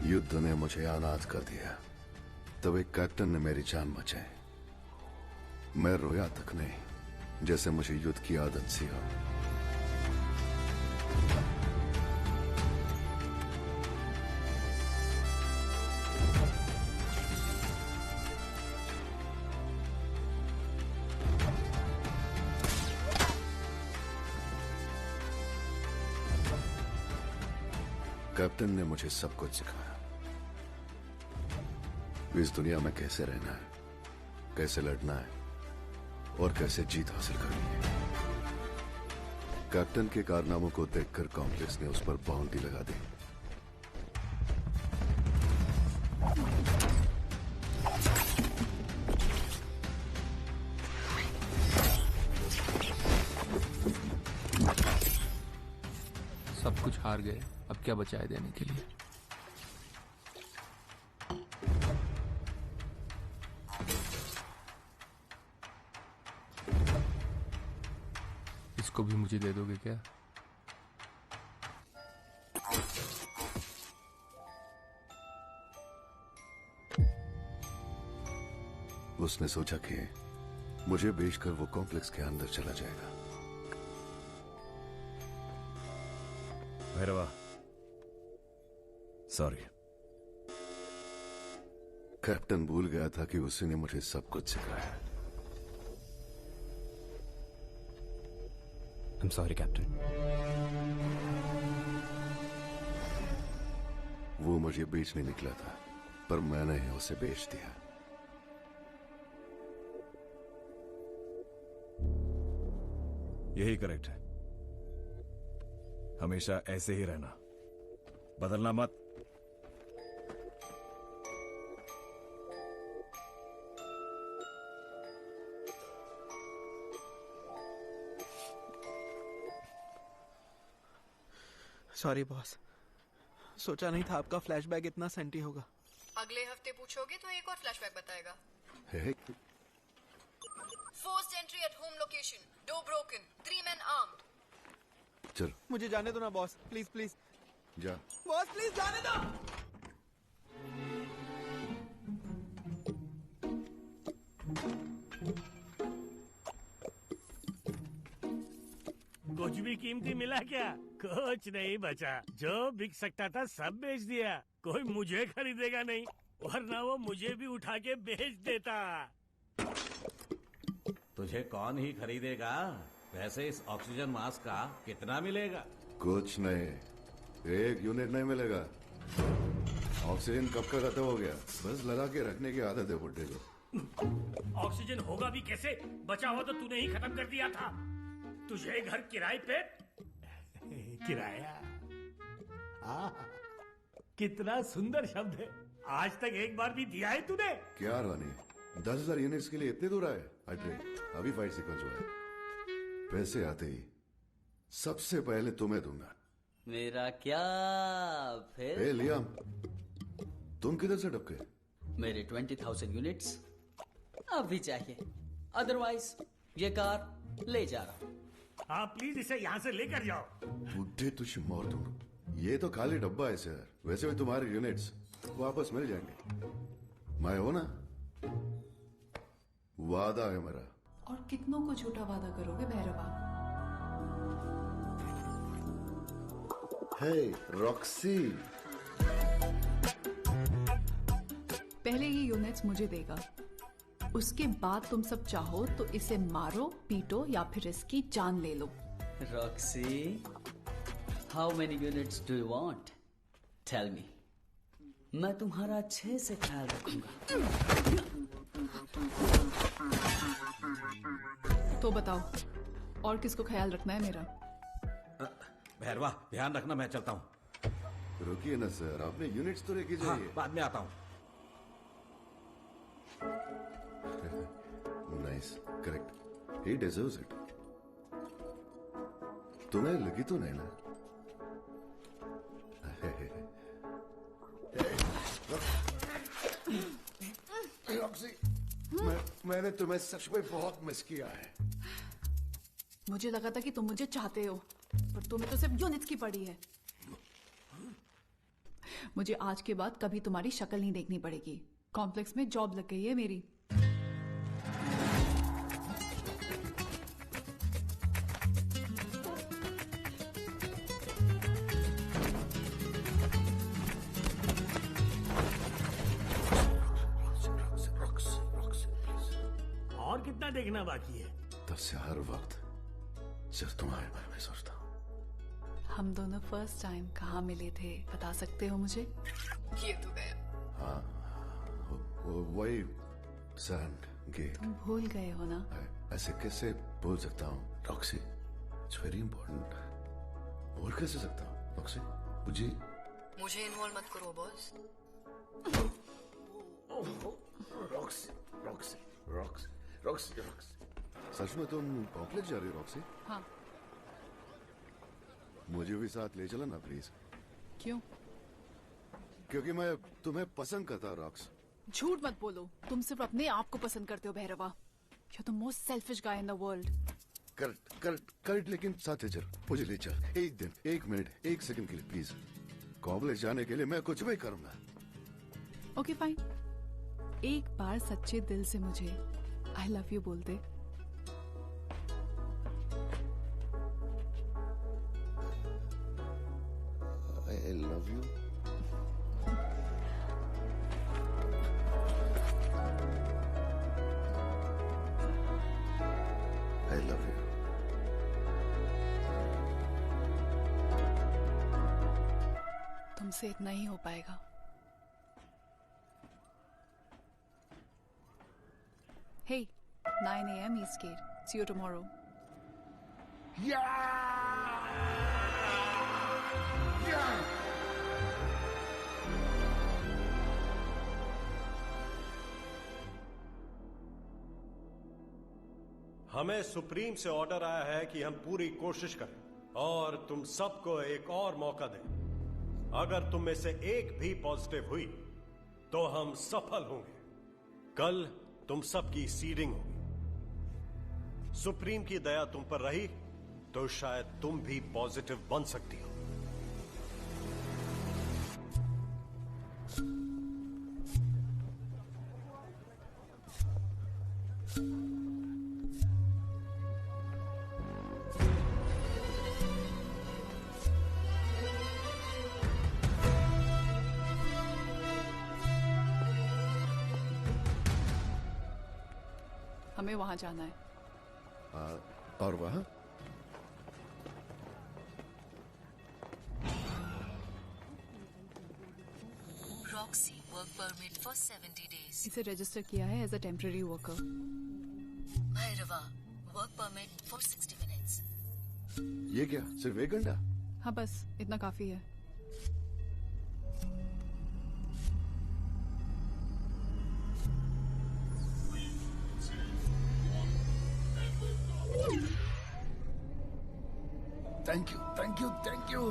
युद्ध ने मुझे अनाथ कर दिया, तब एक कैप्टन ने मेरी जान बचाई। मैं रोया तक नहीं, जैसे मुझे युद्ध की आदत सी हो। कैप्टन ने मुझे सब कुछ सिखाया, इस दुनिया में कैसे रहना है, कैसे लड़ना है और कैसे जीत हासिल करनी है। कैप्टन के कारनामों को देखकर कॉम्प्लेक्स ने उस पर बाउंड्री लगा दी। सब कुछ हार गए, अब क्या बचा है देने के लिए? इसको भी मुझे दे दोगे क्या? उसने सोचा कि मुझे बेचकर वो कॉम्प्लेक्स के अंदर चला जाएगा। भैरवा, सॉरी। कैप्टन भूल गया था कि उसी ने मुझे सब कुछ सिखाया। I'm sorry, captain. वो मुझे बेचने निकला था, पर मैंने ही उसे बेच दिया। यही करेक्ट है। हमेशा ऐसे ही रहना, बदलना मत। सॉरी बॉस, सोचा नहीं था आपका फ्लैशबैक इतना सेंटी होगा। अगले हफ्ते पूछोगे तो एक और फ्लैशबैक बताएगा। Forced entry at home location, door broken, 3 men armed। चल, मुझे जाने दो ना बॉस, प्लीज प्लीज। जा बॉस, प्लीज जाने दो। कुछ भी कीमती मिला क्या? कुछ नहीं बचा, जो बिक सकता था सब बेच दिया। कोई मुझे खरीदेगा नहीं, वरना वो मुझे भी उठा के बेच देता। तुझे कौन ही खरीदेगा? वैसे इस ऑक्सीजन मास्क का कितना मिलेगा? कुछ नहीं, 1 यूनिट नहीं मिलेगा। ऑक्सीजन कब का खत्म हो गया, बस लगा के रखने की आदत है बुड्ढे को। ऑक्सीजन होगा भी कैसे? बचा हुआ तो तूने ही खत्म कर दिया था। तुझे घर किराए पे किराया। कितना सुंदर शब्द है, आज तक एक बार भी दिया है तूने? क्या रानी, 10,000 यूनिट्स के लिए इतने दूर आए? अरे अभी फाइट सीक्वेंस हुआ है, पैसे आते ही सबसे पहले तुम्हें दूंगा। मेरा क्या फिर? ए लियाम, तुम किधर से टपके? मेरे 20,000 यूनिट्स अभी चाहिए, अदरवाइज ये कार ले जा रहा हूँ। हाँ प्लीज इसे यहाँ से लेकर जाओ। बुड्ढे तुझे मार दूंगा। ये तो खाली डब्बा है सर, वैसे भी तुम्हारे यूनिट्स वापस मिल जाएंगे। मैं हो ना, वादा है मेरा। और कितनों को झूठा वादा करोगे भैरवा? हे रॉक्सी, पहले ये यूनिट्स मुझे देगा, उसके बाद तुम सब चाहो तो इसे मारो, पीटो या फिर इसकी जान ले लो। Roxy, how many units do you want? Tell me, मैं तुम्हारा अच्छे से ख्याल रखूंगा। तो बताओ, और किसको ख्याल रखना है मेरा? भैरवा, ध्यान रखना, मैं चलता हूँ। रुकिए ना सर, आपने यूनिट्स तो लेके हाँ, जाइए। बाद में आता हूँ। Nice, correct. He deserves it. तुम्हें लगी तो नहीं ना? रॉक्सी, मैंने तुम्हें सच में बहुत मिस किया है। मुझे लगा था कि तुम मुझे चाहते हो, पर तुम्हें तो सिर्फ यूनिट्स की पड़ी है। मुझे आज के बाद कभी तुम्हारी शक्ल नहीं देखनी पड़ेगी। कॉम्प्लेक्स में जॉब लग गई है मेरी। और कितना देखना बाकी है? तब से हर वक्त सिर्फ तुम्हारे बारे में सोचता हूँ। हम दोनों फर्स्ट टाइम कहाँ मिले थे, बता सकते हो मुझे? ये तो गया। हाँ, वही सैंड गेट। तुम भूल गए हो ना? ऐसे कैसे भूल सकता हूँ रॉक्सी? It's very important. भूल कैसे सकता हूँ रॉक्सी? मुझे इन्वॉल्व मत करो boss. Roxy, Roxy, Roxy, Roxy, Roxy. सच में तुम कॉम्प्लेक्स जा रही हो रॉक्सी? हाँ। मुझे भी साथ ले चलो ना प्लीज। क्यों? क्योंकि मैं तुम्हें पसंद करता हूँ रॉक्स। झूठ मत बोलो, तुम सिर्फ अपने आप को पसंद करते हो Bhairahawa. You're the most selfish guy in the world. Correct, लेकिन साथ ले चल, मुझे ले चल। एक दिन, एक मिनट, एक सेकंड के लिए प्लीज। कॉलेज जाने के लिए मैं कुछ भी करूंगा। ओके फाइन, एक बार सच्चे दिल से मुझे आई लव यू बोल दे। I love you. I love you. तुमसे इतना ही हो पाएगा। Hey, 9 a.m. Eastgate. See you tomorrow. हमें सुप्रीम से ऑर्डर आया है कि हम पूरी कोशिश करें और तुम सबको एक और मौका दें। अगर तुम में से एक भी पॉजिटिव हुई तो हम सफल होंगे। कल तुम सबकी सीडिंग होगी। सुप्रीम की दया तुम पर रही तो शायद तुम भी पॉजिटिव बन सकती हो। हमें वहां जाना है। और वहां? Roxy work permit for 70 days। इसे रजिस्टर किया है as a temporary worker. Bhairava work permit for 60 minutes। ये क्या, सिर्फ 1 घंटा? हाँ बस इतना काफी है। Thank you, thank you, thank you.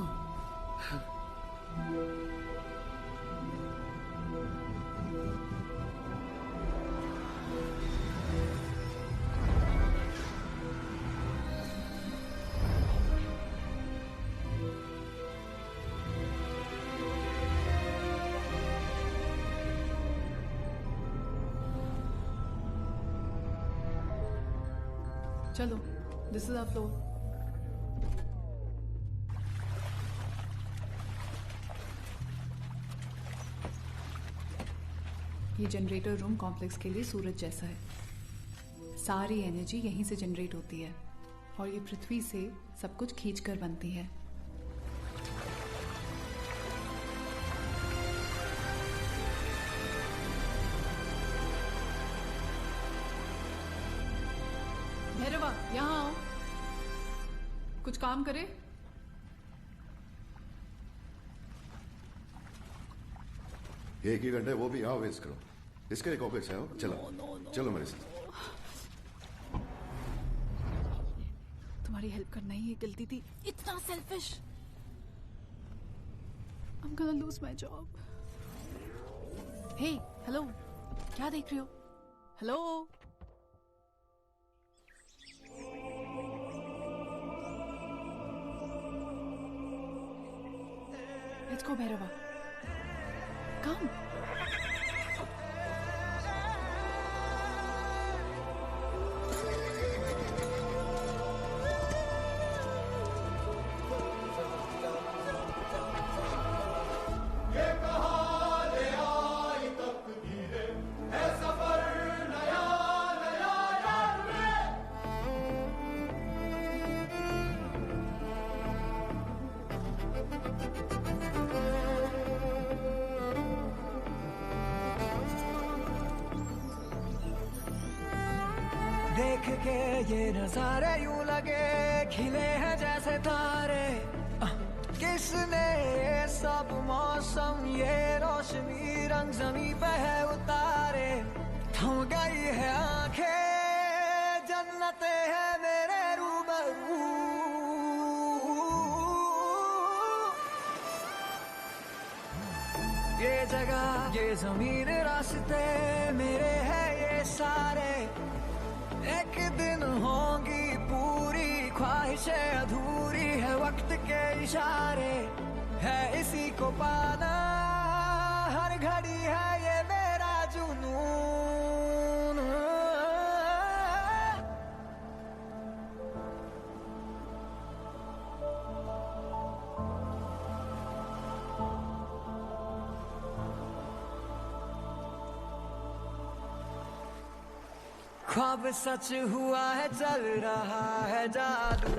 चलो, दिस इज आवर फ्लोर। ये जनरेटर रूम कॉम्प्लेक्स के लिए सूरज जैसा है। सारी एनर्जी यहीं से जनरेट होती है और ये पृथ्वी से सब कुछ खींचकर बनती है। भैरवा यहाँ आओ, कुछ काम करे। एक ही घंटे वो भी यहाँ वेस्ट करो। इसके लिए कॉम्प्लेक्स है। चलो चलो मेरे साथ। तुम्हारी हेल्प करना ही एक गलती थी. इतना selfish. I'm gonna lose my job. Hey, hello. क्या देख रहे हो? Hello. Let's go, Bhairava. Come. देख के ये नजारे यूं लगे खिले हैं जैसे तारे. किसने ये सब मौसम ये रोशनी रंग जमी पे है उतारे. थम गई है आंखें जन्नते है मेरे रूबरू. ये जगह ये जमीन रास्ते मेरे है ये सारे. एक दिन होंगी पूरी ख्वाहिशें अधूरी है वक्त के इशारे. है इसी को पाना हर घड़ी है ये मेरा जुनून. ख्वाब सच हुआ है चल रहा है जादू.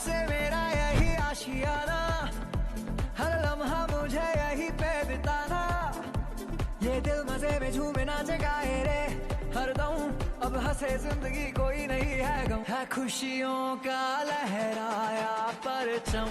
से मेरा यही आशियाना हर लम्हा मुझे यही पे बिताना. ये दिल मजे में झूमे नाचे गाए रे हरदम. अब हंसे जिंदगी कोई नहीं है गम. है खुशियों का लहराया परचम.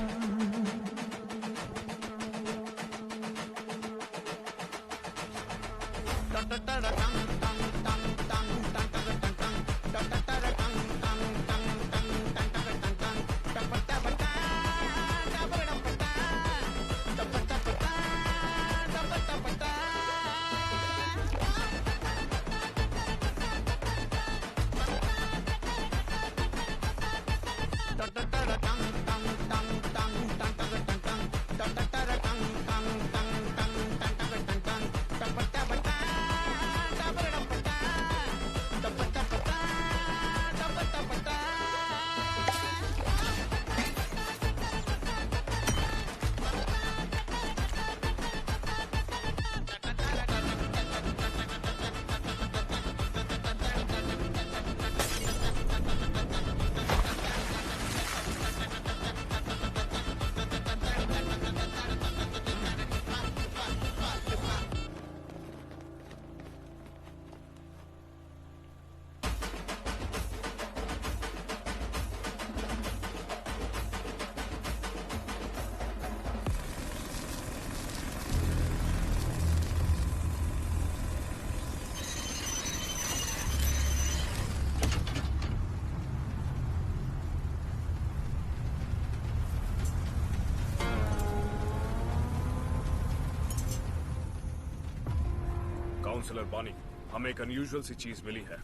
काउंसलर बॉनी, हमें एक अनयूजुअल सी चीज मिली है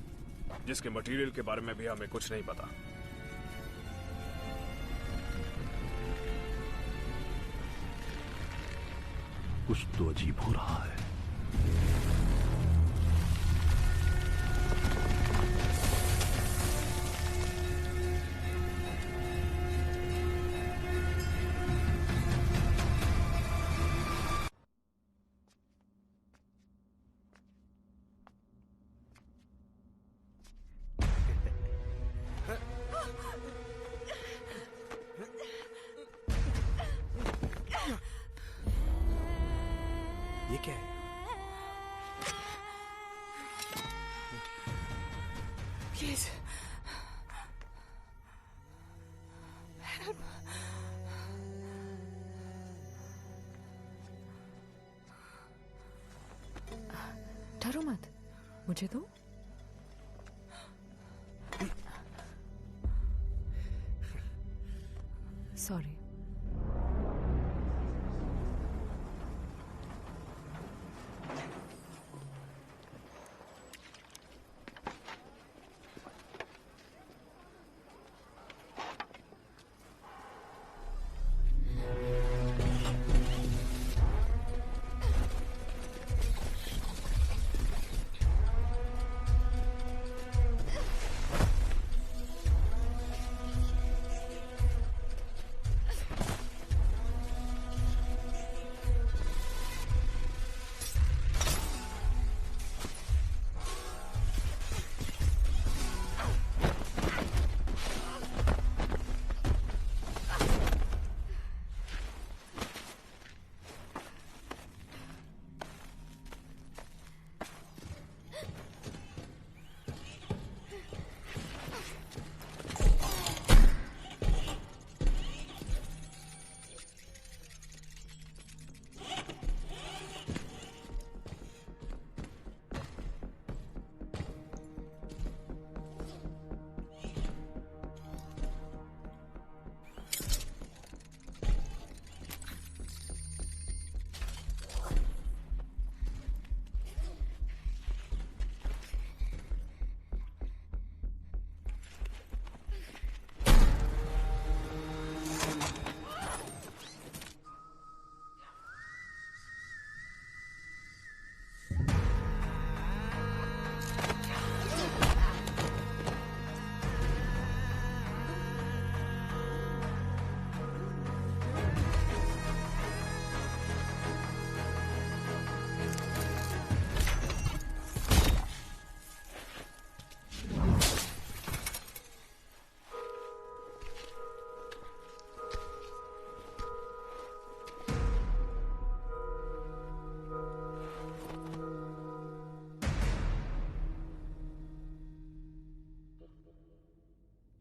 जिसके मटेरियल के बारे में भी हमें कुछ नहीं पता. कुछ तो अजीब हो रहा है. मुझे दो। सॉरी।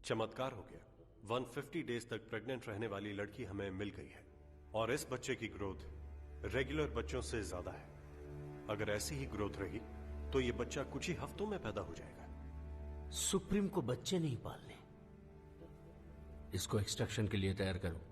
चमत्कार हो गया। 150 डेज तक प्रेग्नेंट रहने वाली लड़की हमें मिल गई है और इस बच्चे की ग्रोथ रेगुलर बच्चों से ज्यादा है। अगर ऐसी ही ग्रोथ रही तो ये बच्चा कुछ ही हफ्तों में पैदा हो जाएगा। सुप्रीम को बच्चे नहीं पालने। इसको एक्सट्रैक्शन के लिए तैयार करो।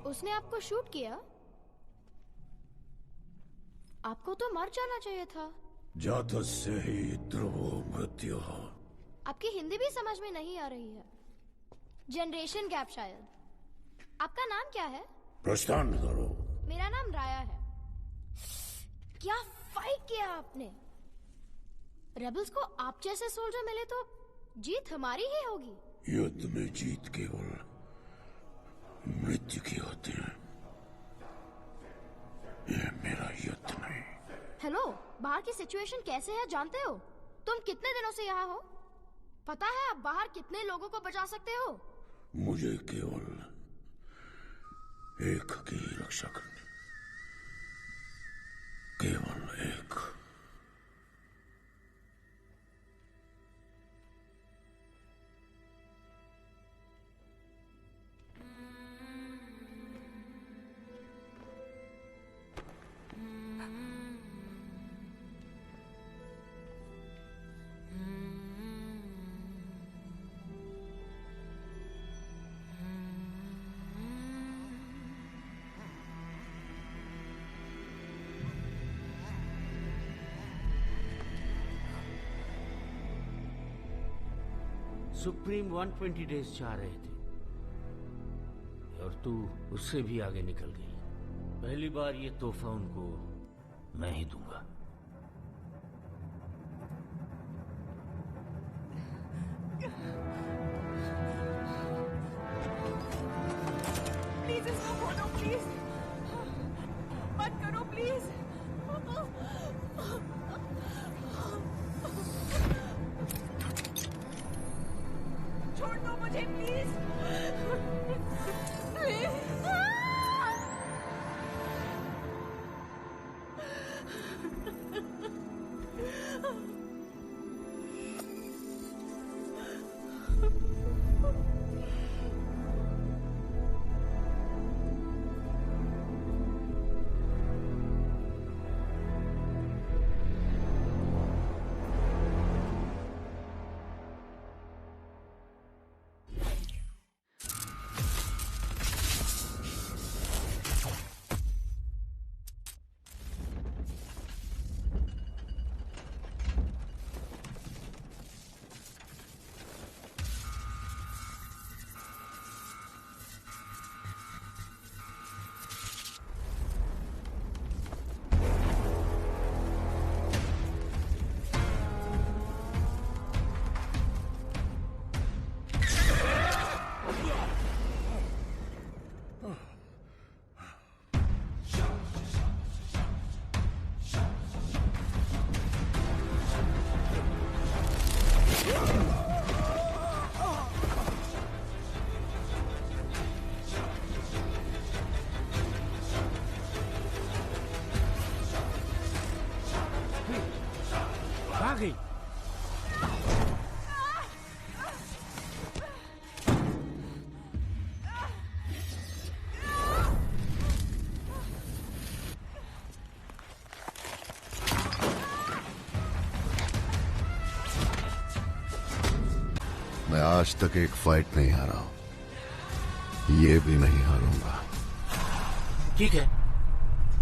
उसने आपको शूट किया? आपको तो मर जाना चाहिए था। जात से ही ध्रुवो मृत्यु। आपकी हिंदी भी समझ में नहीं आ रही है। जनरेशन गैप शायद। आपका नाम क्या है? प्रस्थान करो। मेरा नाम राया है। क्या फाइट किया आपने? रेबल्स को आप जैसे सोल्जर मिले तो जीत हमारी ही होगी। युद्ध में जीत केवल मृत्यु की होती है। ये मेरा युद्ध नहीं। हेलो, बाहर की सिचुएशन कैसे है जानते हो? तुम कितने दिनों से यहाँ हो? पता है आप बाहर कितने लोगों को बचा सकते हो? मुझे केवल एक की रक्षा करनी, केवल एक। सुप्रीम 120 डेज चाह रहे थे और तू उससे भी आगे निकल गई। पहली बार ये तोहफा उनको मैं ही दूंगा। गई। मैं आज तक एक फाइट नहीं हारा हूं, ये भी नहीं हारूंगा। ठीक है,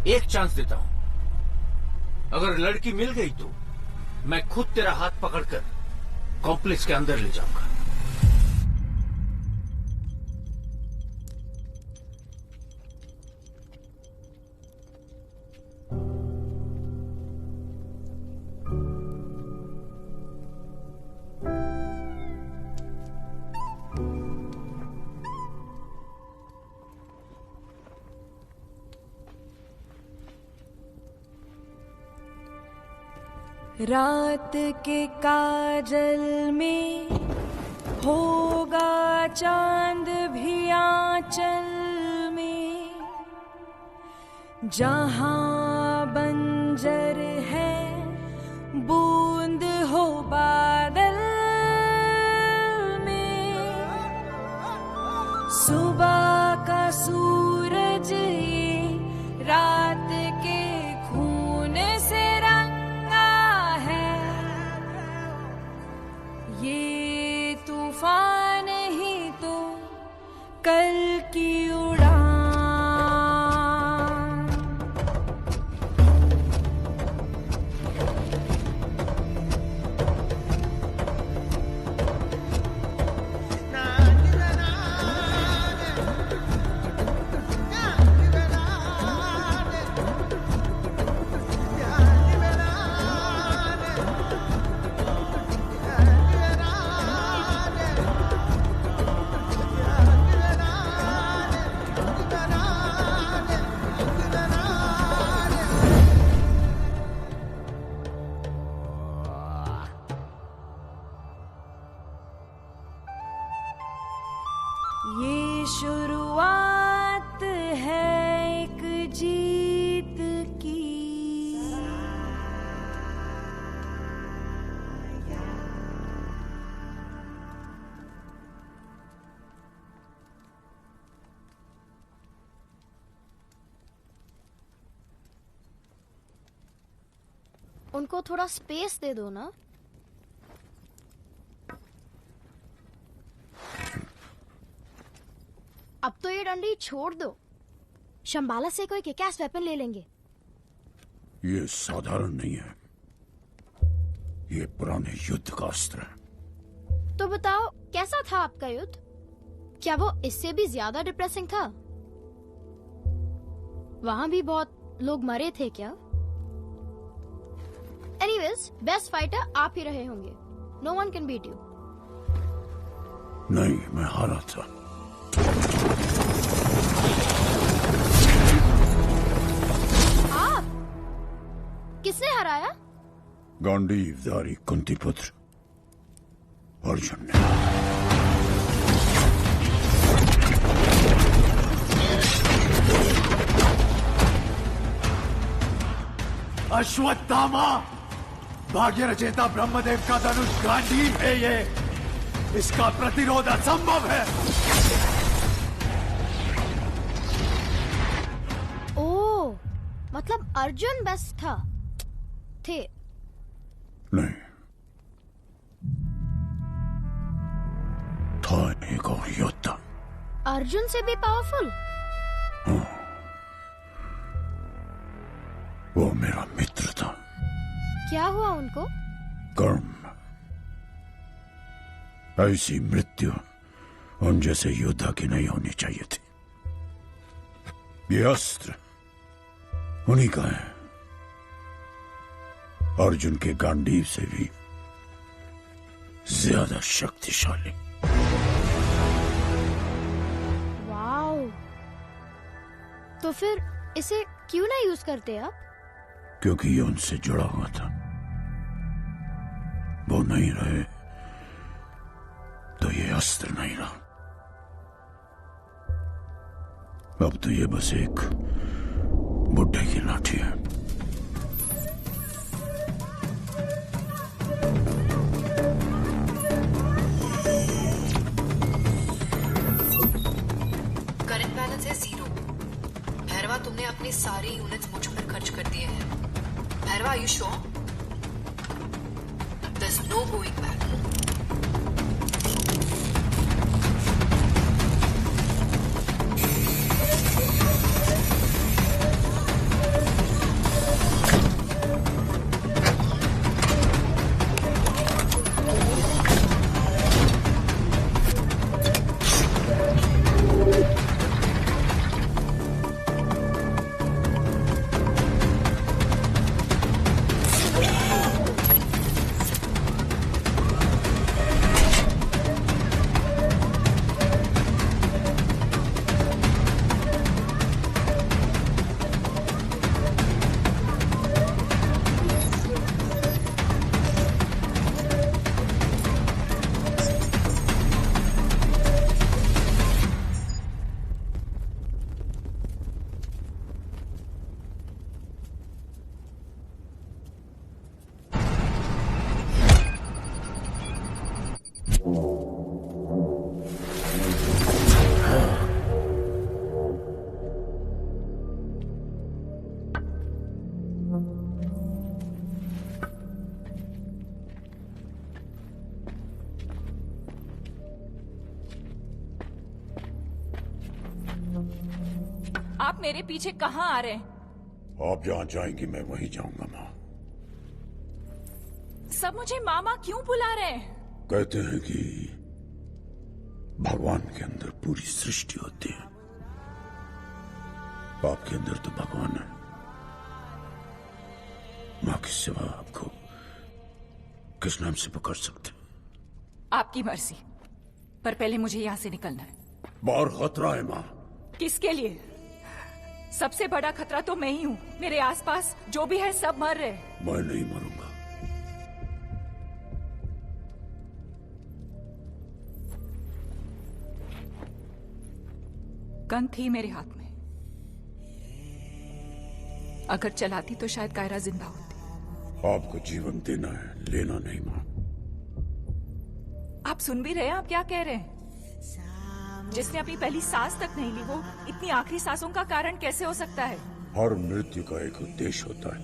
एक चांस देता हूं। अगर लड़की मिल गई तो मैं खुद तेरा हाथ पकड़कर कॉम्प्लेक्स के अंदर ले जाऊंगा। रात के काजल में होगा चांद भी आंचल में, जहां बंजर है बूंद हो बादल में। सुबह का सूरज ये रात के खून से रंगा है, ये तूफान ही तो कल की उड़ान। ये शुरुआत है एक जीत की। उनको थोड़ा स्पेस दे दो ना। अब तो ये डंडी छोड़ दो, शंबाला से कोई किक-एस वेपन ले लेंगे। ये साधारण नहीं है, ये पुराने युद्ध का अस्त्र है। तो बताओ कैसा था आपका युद्ध? क्या वो इससे भी ज्यादा डिप्रेसिंग था? वहां भी बहुत लोग मरे थे क्या? एनीवेज, बेस्ट फाइटर आप ही रहे होंगे। No one can beat you. नहीं, मैं हारा था। आप? किसने हराया? गांडीवधारी कुंती पुत्र अर्जुन ने। अश्वत्थामा, भाग्य रचेता ब्रह्मदेव का धनुष गांडीव है ये। इसका प्रतिरोध असंभव है। ओह, मतलब अर्जुन बेस्ट था थे। नहीं, था एक और योद्धा। अर्जुन से भी पावरफुल? वो मेरा मित्र था। क्या हुआ उनको? कर्म। ऐसी मृत्यु उन जैसे योद्धा की नहीं होनी चाहिए थी। ये अस्त्र उन्हीं का है, अर्जुन के गांडीव से भी ज्यादा शक्तिशाली। वाओ, तो फिर इसे क्यों ना यूज करते आप? क्योंकि ये उनसे जुड़ा हुआ था। वो नहीं रहे तो ये अस्त्र नहीं रहा। अब तो ये बस एक बुड्ढे की लाठी है। भैरवा, तुमने अपनी सारी यूनिट्स मुझ पर खर्च कर दिए हैं। Bhairava, you sure? There is no going back. आप मेरे पीछे कहाँ आ रहे हैं? आप जहां जाएंगी मैं वहीं जाऊंगा माँ। सब मुझे मामा क्यों बुला रहे हैं? कहते हैं कि भगवान के अंदर पूरी सृष्टि होती है। आपके अंदर तो भगवान है। माँ के सिवा आपको किस नाम से पुकार सकते? आपकी मर्जी, पर पहले मुझे यहाँ से निकलना है। बाहर खतरा है माँ। किसके लिए? सबसे बड़ा खतरा तो मैं ही हूँ। मेरे आसपास जो भी है सब मर रहे। मैं नहीं मरूंगा। गन थी मेरे हाथ में। अगर चलाती तो शायद कायरा जिंदा होती। आपको जीवन देना है, लेना नहीं माँ। आप सुन भी रहे हैं? आप क्या कह रहे हैं? जिसने अपनी पहली सांस तक नहीं ली, वो इतनी आखिरी सांसों का कारण कैसे हो सकता है? हर मृत्यु का एक उद्देश्य होता है।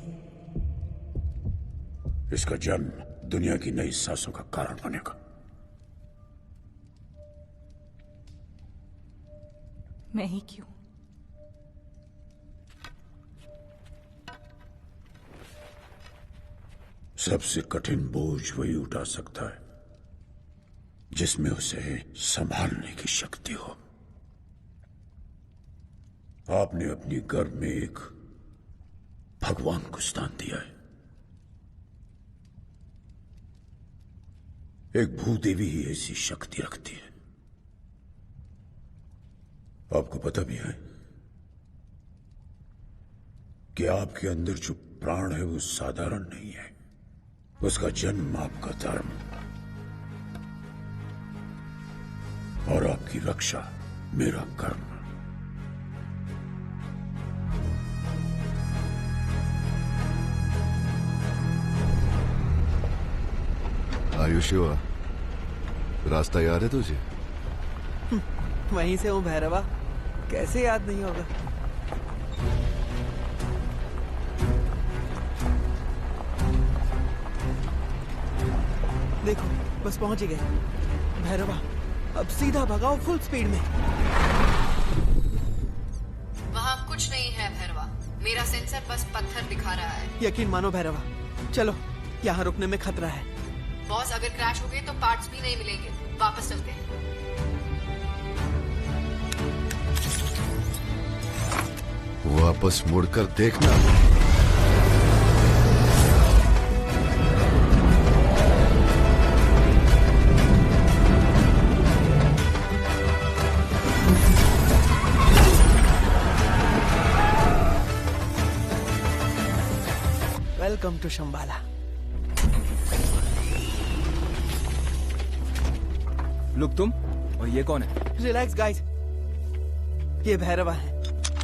इसका जन्म दुनिया की नई सांसों का कारण बनेगा। मैं ही क्यों? सबसे कठिन बोझ वही उठा सकता है जिसमें उसे संभालने की शक्ति हो। आपने अपनी गर्भ में एक भगवान को स्थान दिया है। एक भूदेवी ही ऐसी शक्ति रखती है। आपको पता भी है कि आपके अंदर जो प्राण है वो साधारण नहीं है। उसका जन्म आपका धर्म और आपकी रक्षा मेरा कर्म। आयुष्य, रास्ता याद है तुझे? वहीं से हूँ भैरवा, कैसे याद नहीं होगा। देखो बस पहुंच ही गए। भैरवा अब सीधा भगाओ फुल स्पीड में। वहाँ कुछ नहीं है भैरवा, मेरा सेंसर बस पत्थर दिखा रहा है। यकीन मानो भैरवा, चलो यहाँ रुकने में खतरा है। बॉस अगर क्रैश हो गए तो पार्ट्स भी नहीं मिलेंगे, वापस चलते हैं। वापस मुड़कर देखना। Welcome to Shambhala. लुक तुम, और ये कौन है? रिलैक्स गाइस, ये भैरवा है।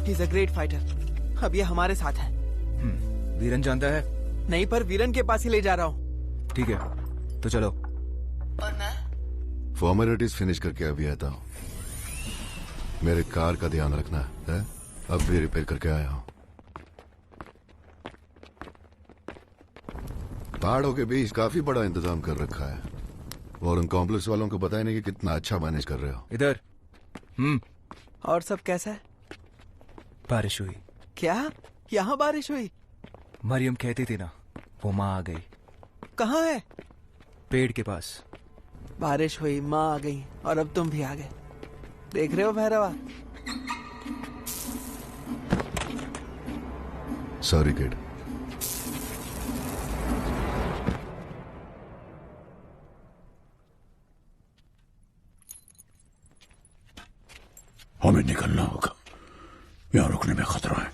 He is a great fighter. अब ये हमारे साथ है। वीरन जानता है? नहीं, पर वीरन के पास ही ले जा रहा हूँ। ठीक है तो चलो। और मैं फॉर्मेलिटीज फिनिश करके अभी आता हूँ। मेरे कार का ध्यान रखना है। अब भी रिपेयर करके आया हूं। पहाड़ों के बीच काफी बड़ा इंतजाम कर रखा है और उन कॉम्प्लेक्स वालों को पता ही नहीं कि कितना अच्छा मैनेज कर रहे हो। इधर और सब कैसा है? बारिश हुई। क्या यहाँ बारिश हुई? मरियम कहती थी ना, वो माँ आ गई। कहाँ है? पेड़ के पास। बारिश हुई, माँ आ गई और अब तुम भी आ गए। देख रहे हो भैरवा? Sorry kid. हमें निकलना होगा, यहां रुकने में खतरा है।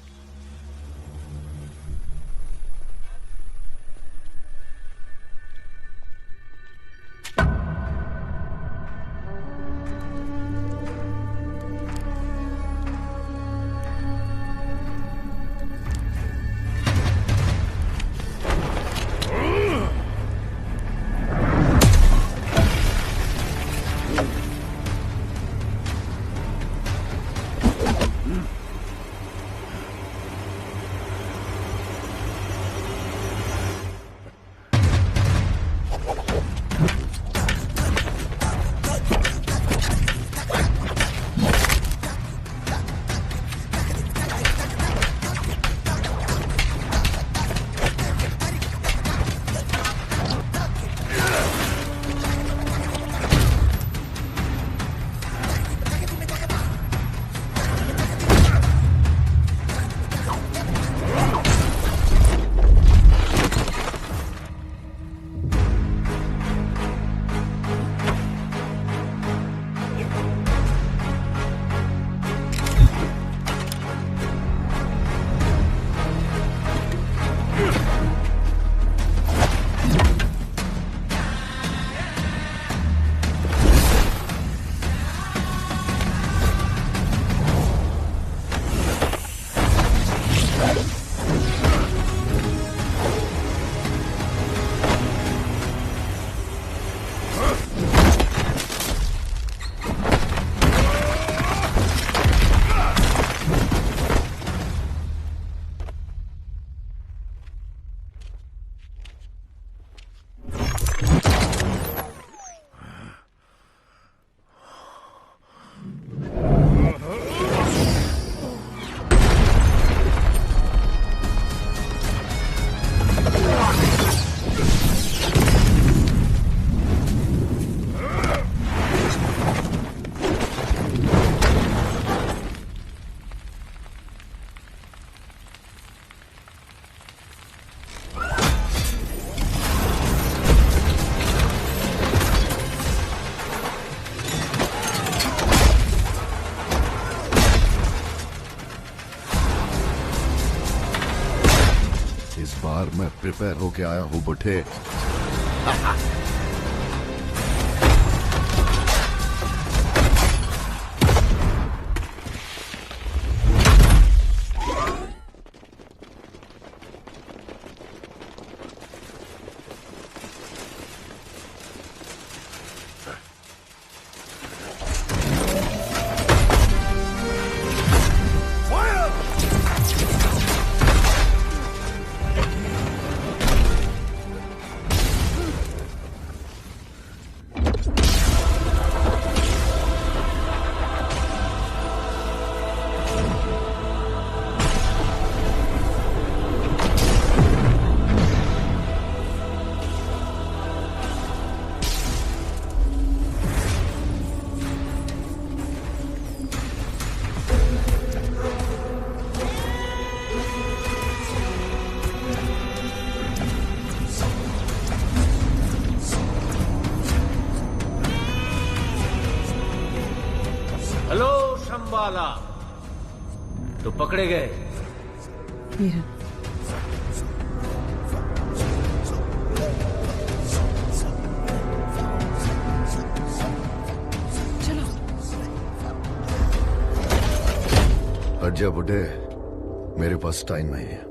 मैं प्रिपेयर होके आया हूँ बुढ़े। वाला तो पकड़े गए। चलो अज्जा बुढ़े, मेरे पास टाइम नहीं है।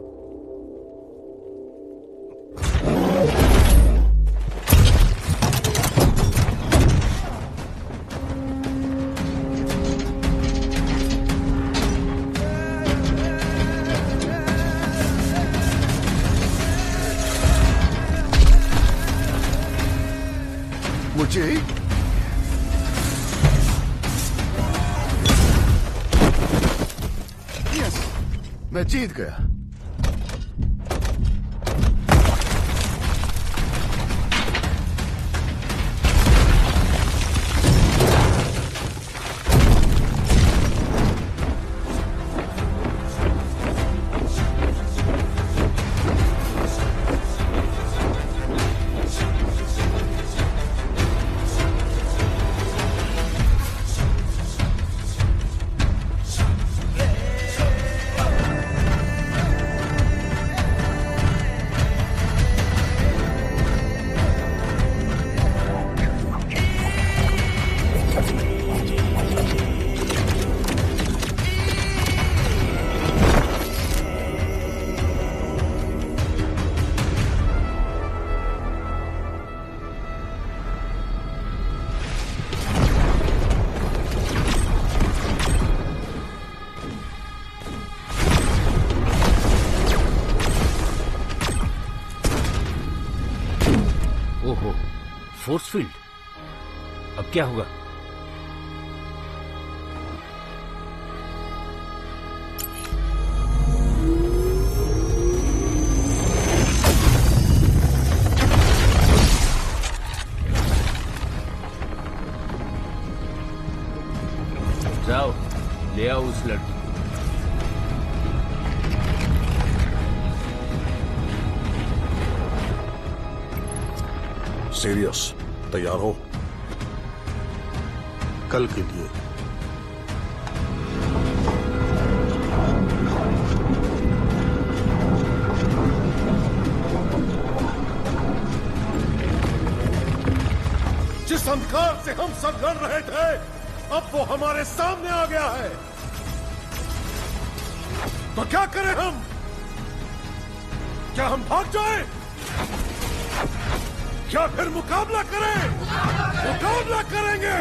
अजय, यस, मैं जीत गया। फोर्स फील्ड, अब क्या होगा? जाओ ले आओ उस लड़की को। सीरियस, तैयार हो कल के लिए। जिस अंधकार से हम सब लड़ रहे थे, अब वो हमारे सामने आ गया है। तो क्या करें हम? क्या हम भाग जाएं? या फिर मुकाबला करें? मुकाबला करेंगे।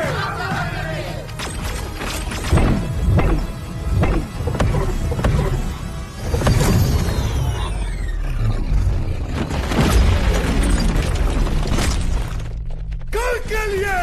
कल के लिए।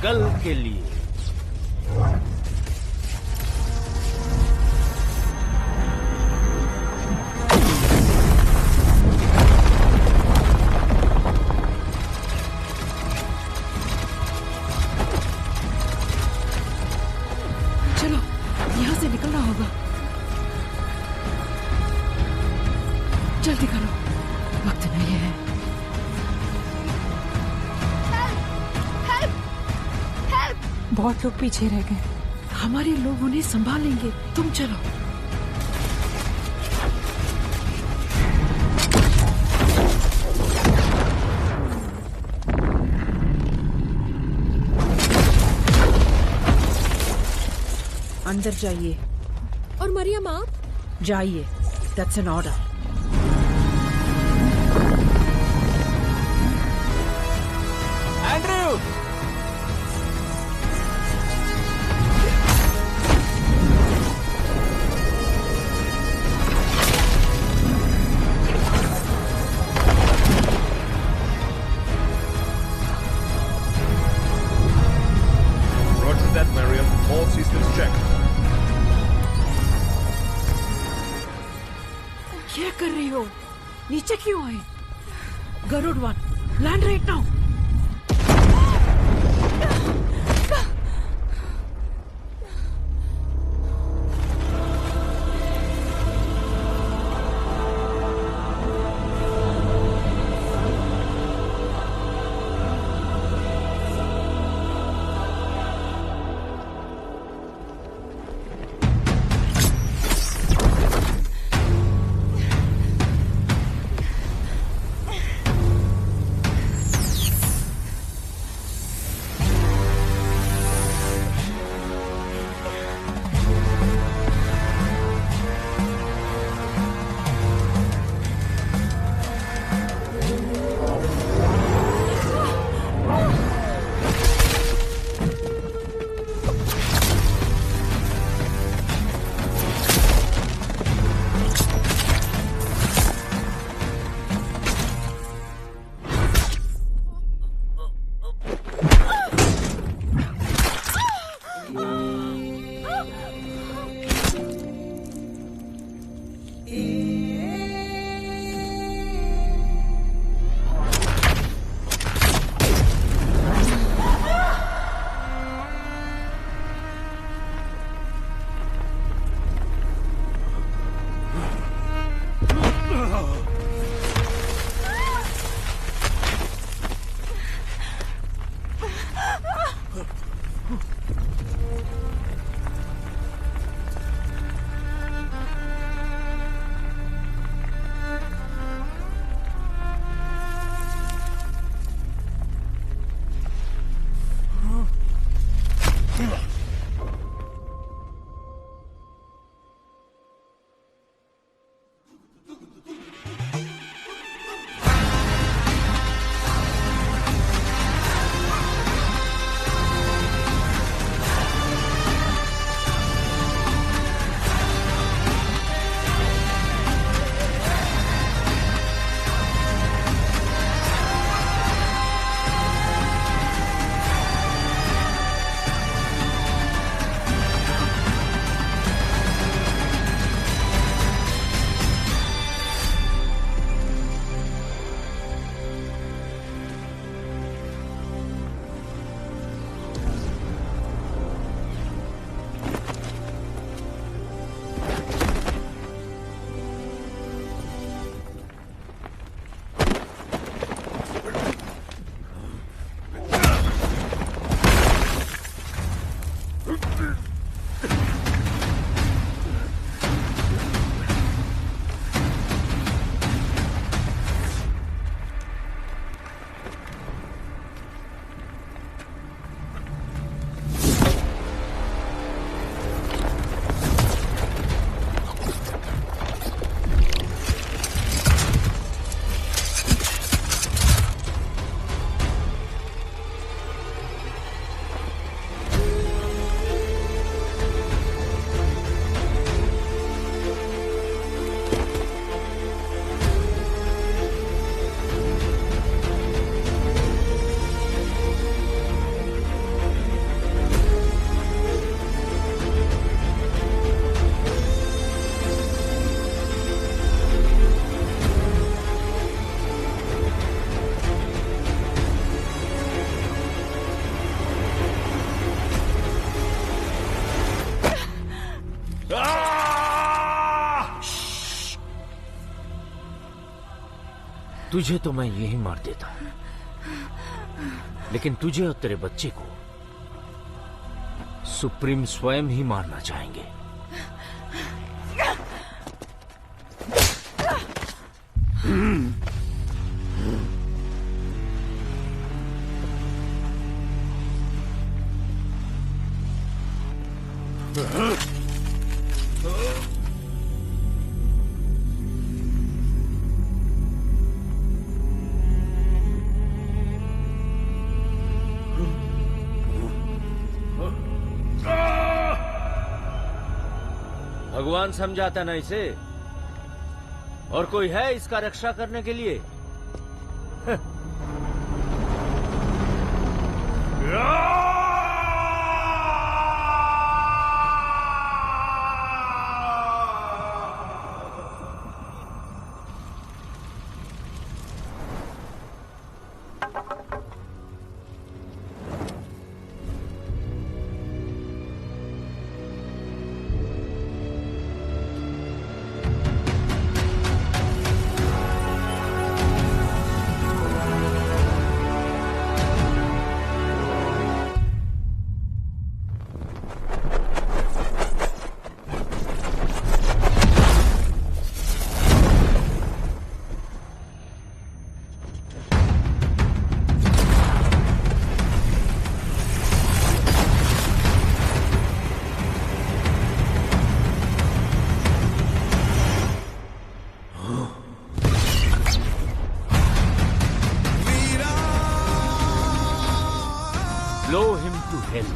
कल के लिए। चलो यहाँ से निकलना होगा, जल्दी करो, वक्त नहीं है। बहुत लोग पीछे रह गए, हमारे लोग उन्हें संभालेंगे, तुम चलो। अंदर जाइए। और मरियम आप? जाइए, that's an order. Andrew! Roger that, Miriam. All systems checked. क्या कर रही हो? नीचे क्यों आए? Garuda one, land right now. तुझे तो मैं यही मार देता, लेकिन तुझे और तेरे बच्चे को सुप्रीम स्वयं ही मारना चाहेंगे। भगवान समझाता ना इसे, और कोई है इसका रक्षा करने के लिए? Blow him to hell.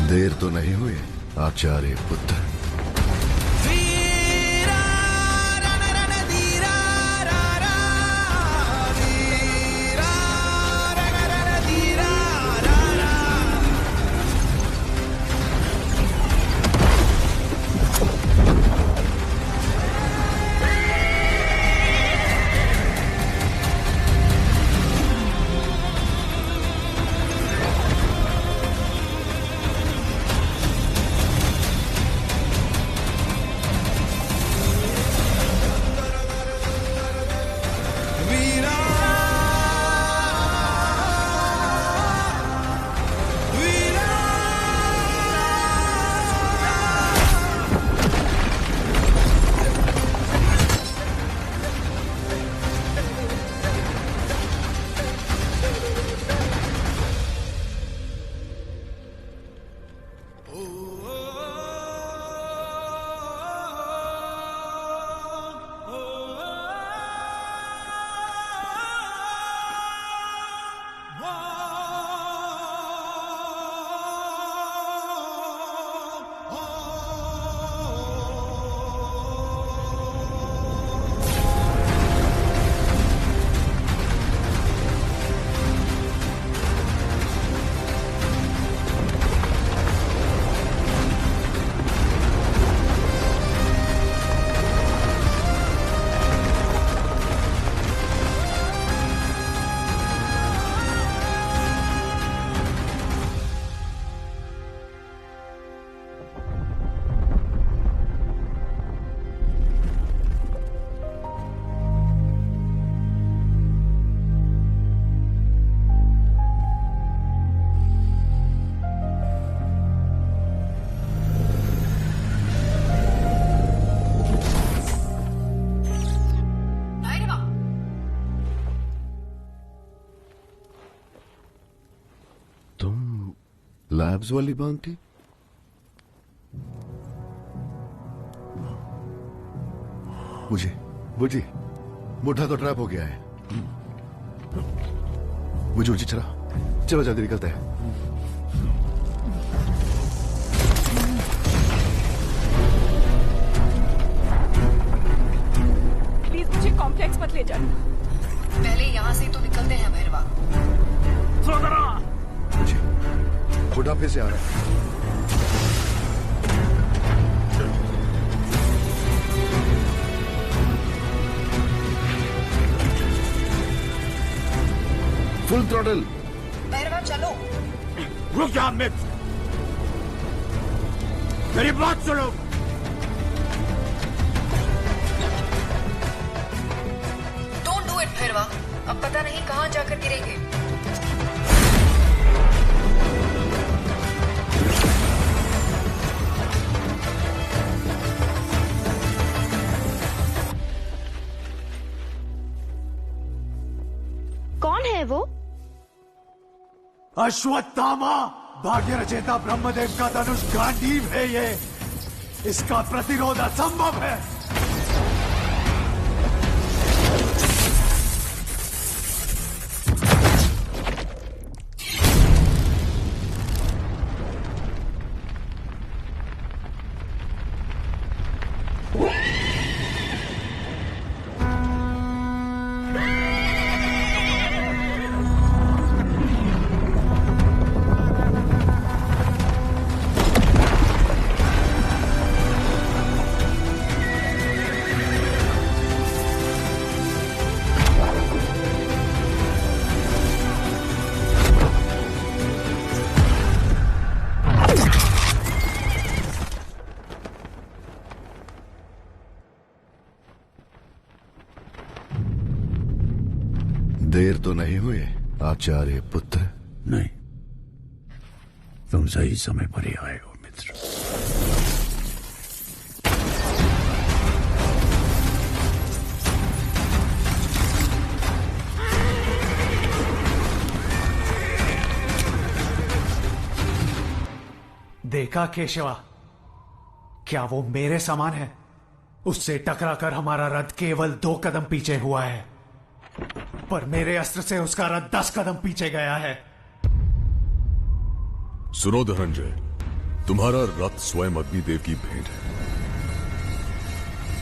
देर तो नहीं हुई आचार्य पुत्र? लैब्स वाली बाउंटी? बुझी मुठा तो ट्रैप हो गया है। बुझी चलो जल्दी निकलते हैं। प्लीज मुझे कॉम्प्लेक्स मत ले जाना। पहले यहाँ से तो निकलते हैं भैरवा। बुढ़ा फिर से आ रहा है। Full throttle. भैरवा चलो। रुक जा अमित, मेरी बात सुनो। डोंट डू इट भैरवा, अब पता नहीं कहाँ जाकर गिरेंगे। कौन है वो? अश्वत्थामा, भाग्य रचेता ब्रह्मदेव का धनुष गांडीव है ये। इसका प्रतिरोध असंभव है। देर तो नहीं हुई आचार्य पुत्र? नहीं, तुम सही समय पर ही आए हो मित्र। देखा केशवा, क्या वो मेरे समान है? उससे टकराकर हमारा रथ केवल 2 कदम पीछे हुआ है, पर मेरे अस्त्र से उसका रथ 10 कदम पीछे गया है। सुनो धनंजय, तुम्हारा रथ स्वयं अग्निदेव की भेंट है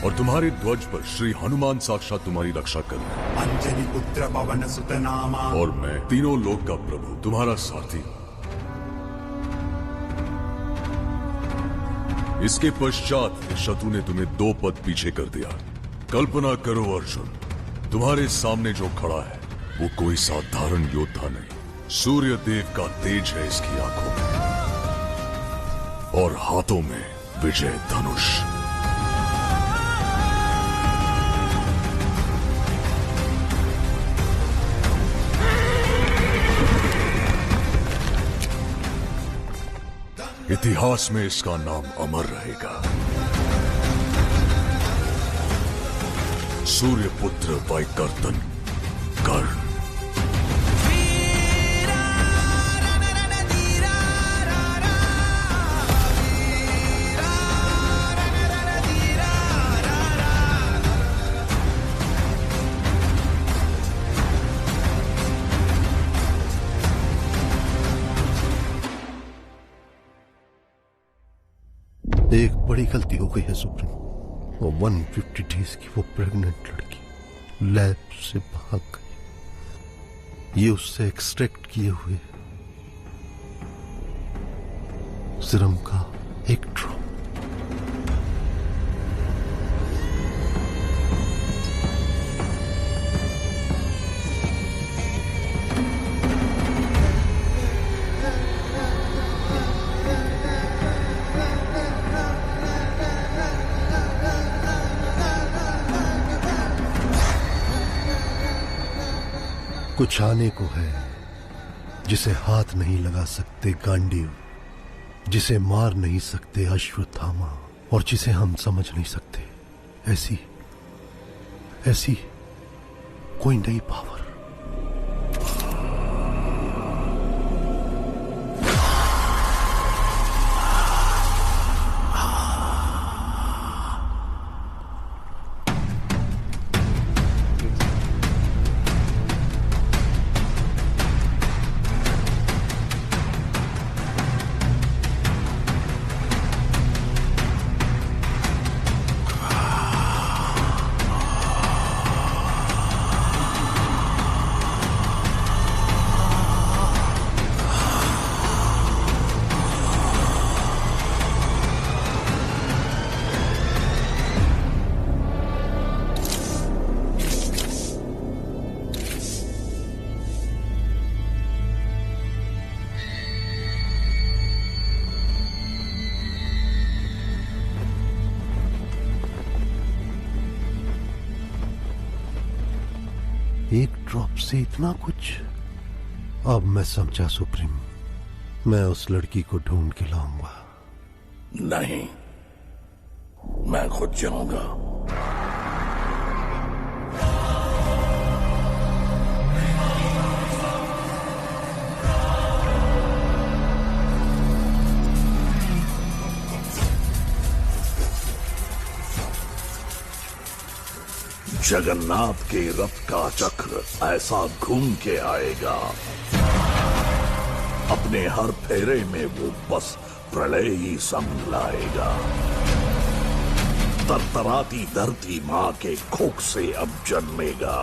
और तुम्हारे ध्वज पर श्री हनुमान साक्षात तुम्हारी रक्षा कर रहे हैं। अंजनी पुत्र पवन सुत नामा। और मैं तीनों लोक का प्रभु तुम्हारा सारथी। इसके पश्चात शत्रु ने तुम्हें 2 पद पीछे कर दिया। कल्पना करो अर्जुन, तुम्हारे सामने जो खड़ा है वो कोई साधारण योद्धा नहीं, सूर्य देव का तेज है इसकी आंखों में और हाथों में विजय धनुष। इतिहास में इसका नाम अमर रहेगा। सूर्यपुत्र वैकर्तन कर्ण। एक बड़ी गलती हो गई है सुप्रीम। वो 150 डेज की वो प्रेग्नेंट लड़की लैब से भाग गई। ये उससे एक्सट्रैक्ट किए हुए सीरम का एक ड्रॉप। कुछ आने को है जिसे हाथ नहीं लगा सकते गांडीव, जिसे मार नहीं सकते अश्वत्थामा, और जिसे हम समझ नहीं सकते ऐसी कोई नई पावर। एक ड्रॉप से इतना कुछ। अब मैं समझा सुप्रीम, मैं उस लड़की को ढूंढ के लाऊंगा। नहीं, मैं खुद जाऊंगा। जगन्नाथ के रथ का चक्र ऐसा घूम के आएगा, अपने हर फेरे में वो बस प्रलय ही संग लाएगा। तरतराती धरती मां के खोख से अब जन्मेगा।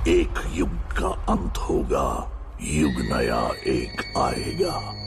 एक युग का अंत होगा, युग नया एक आएगा।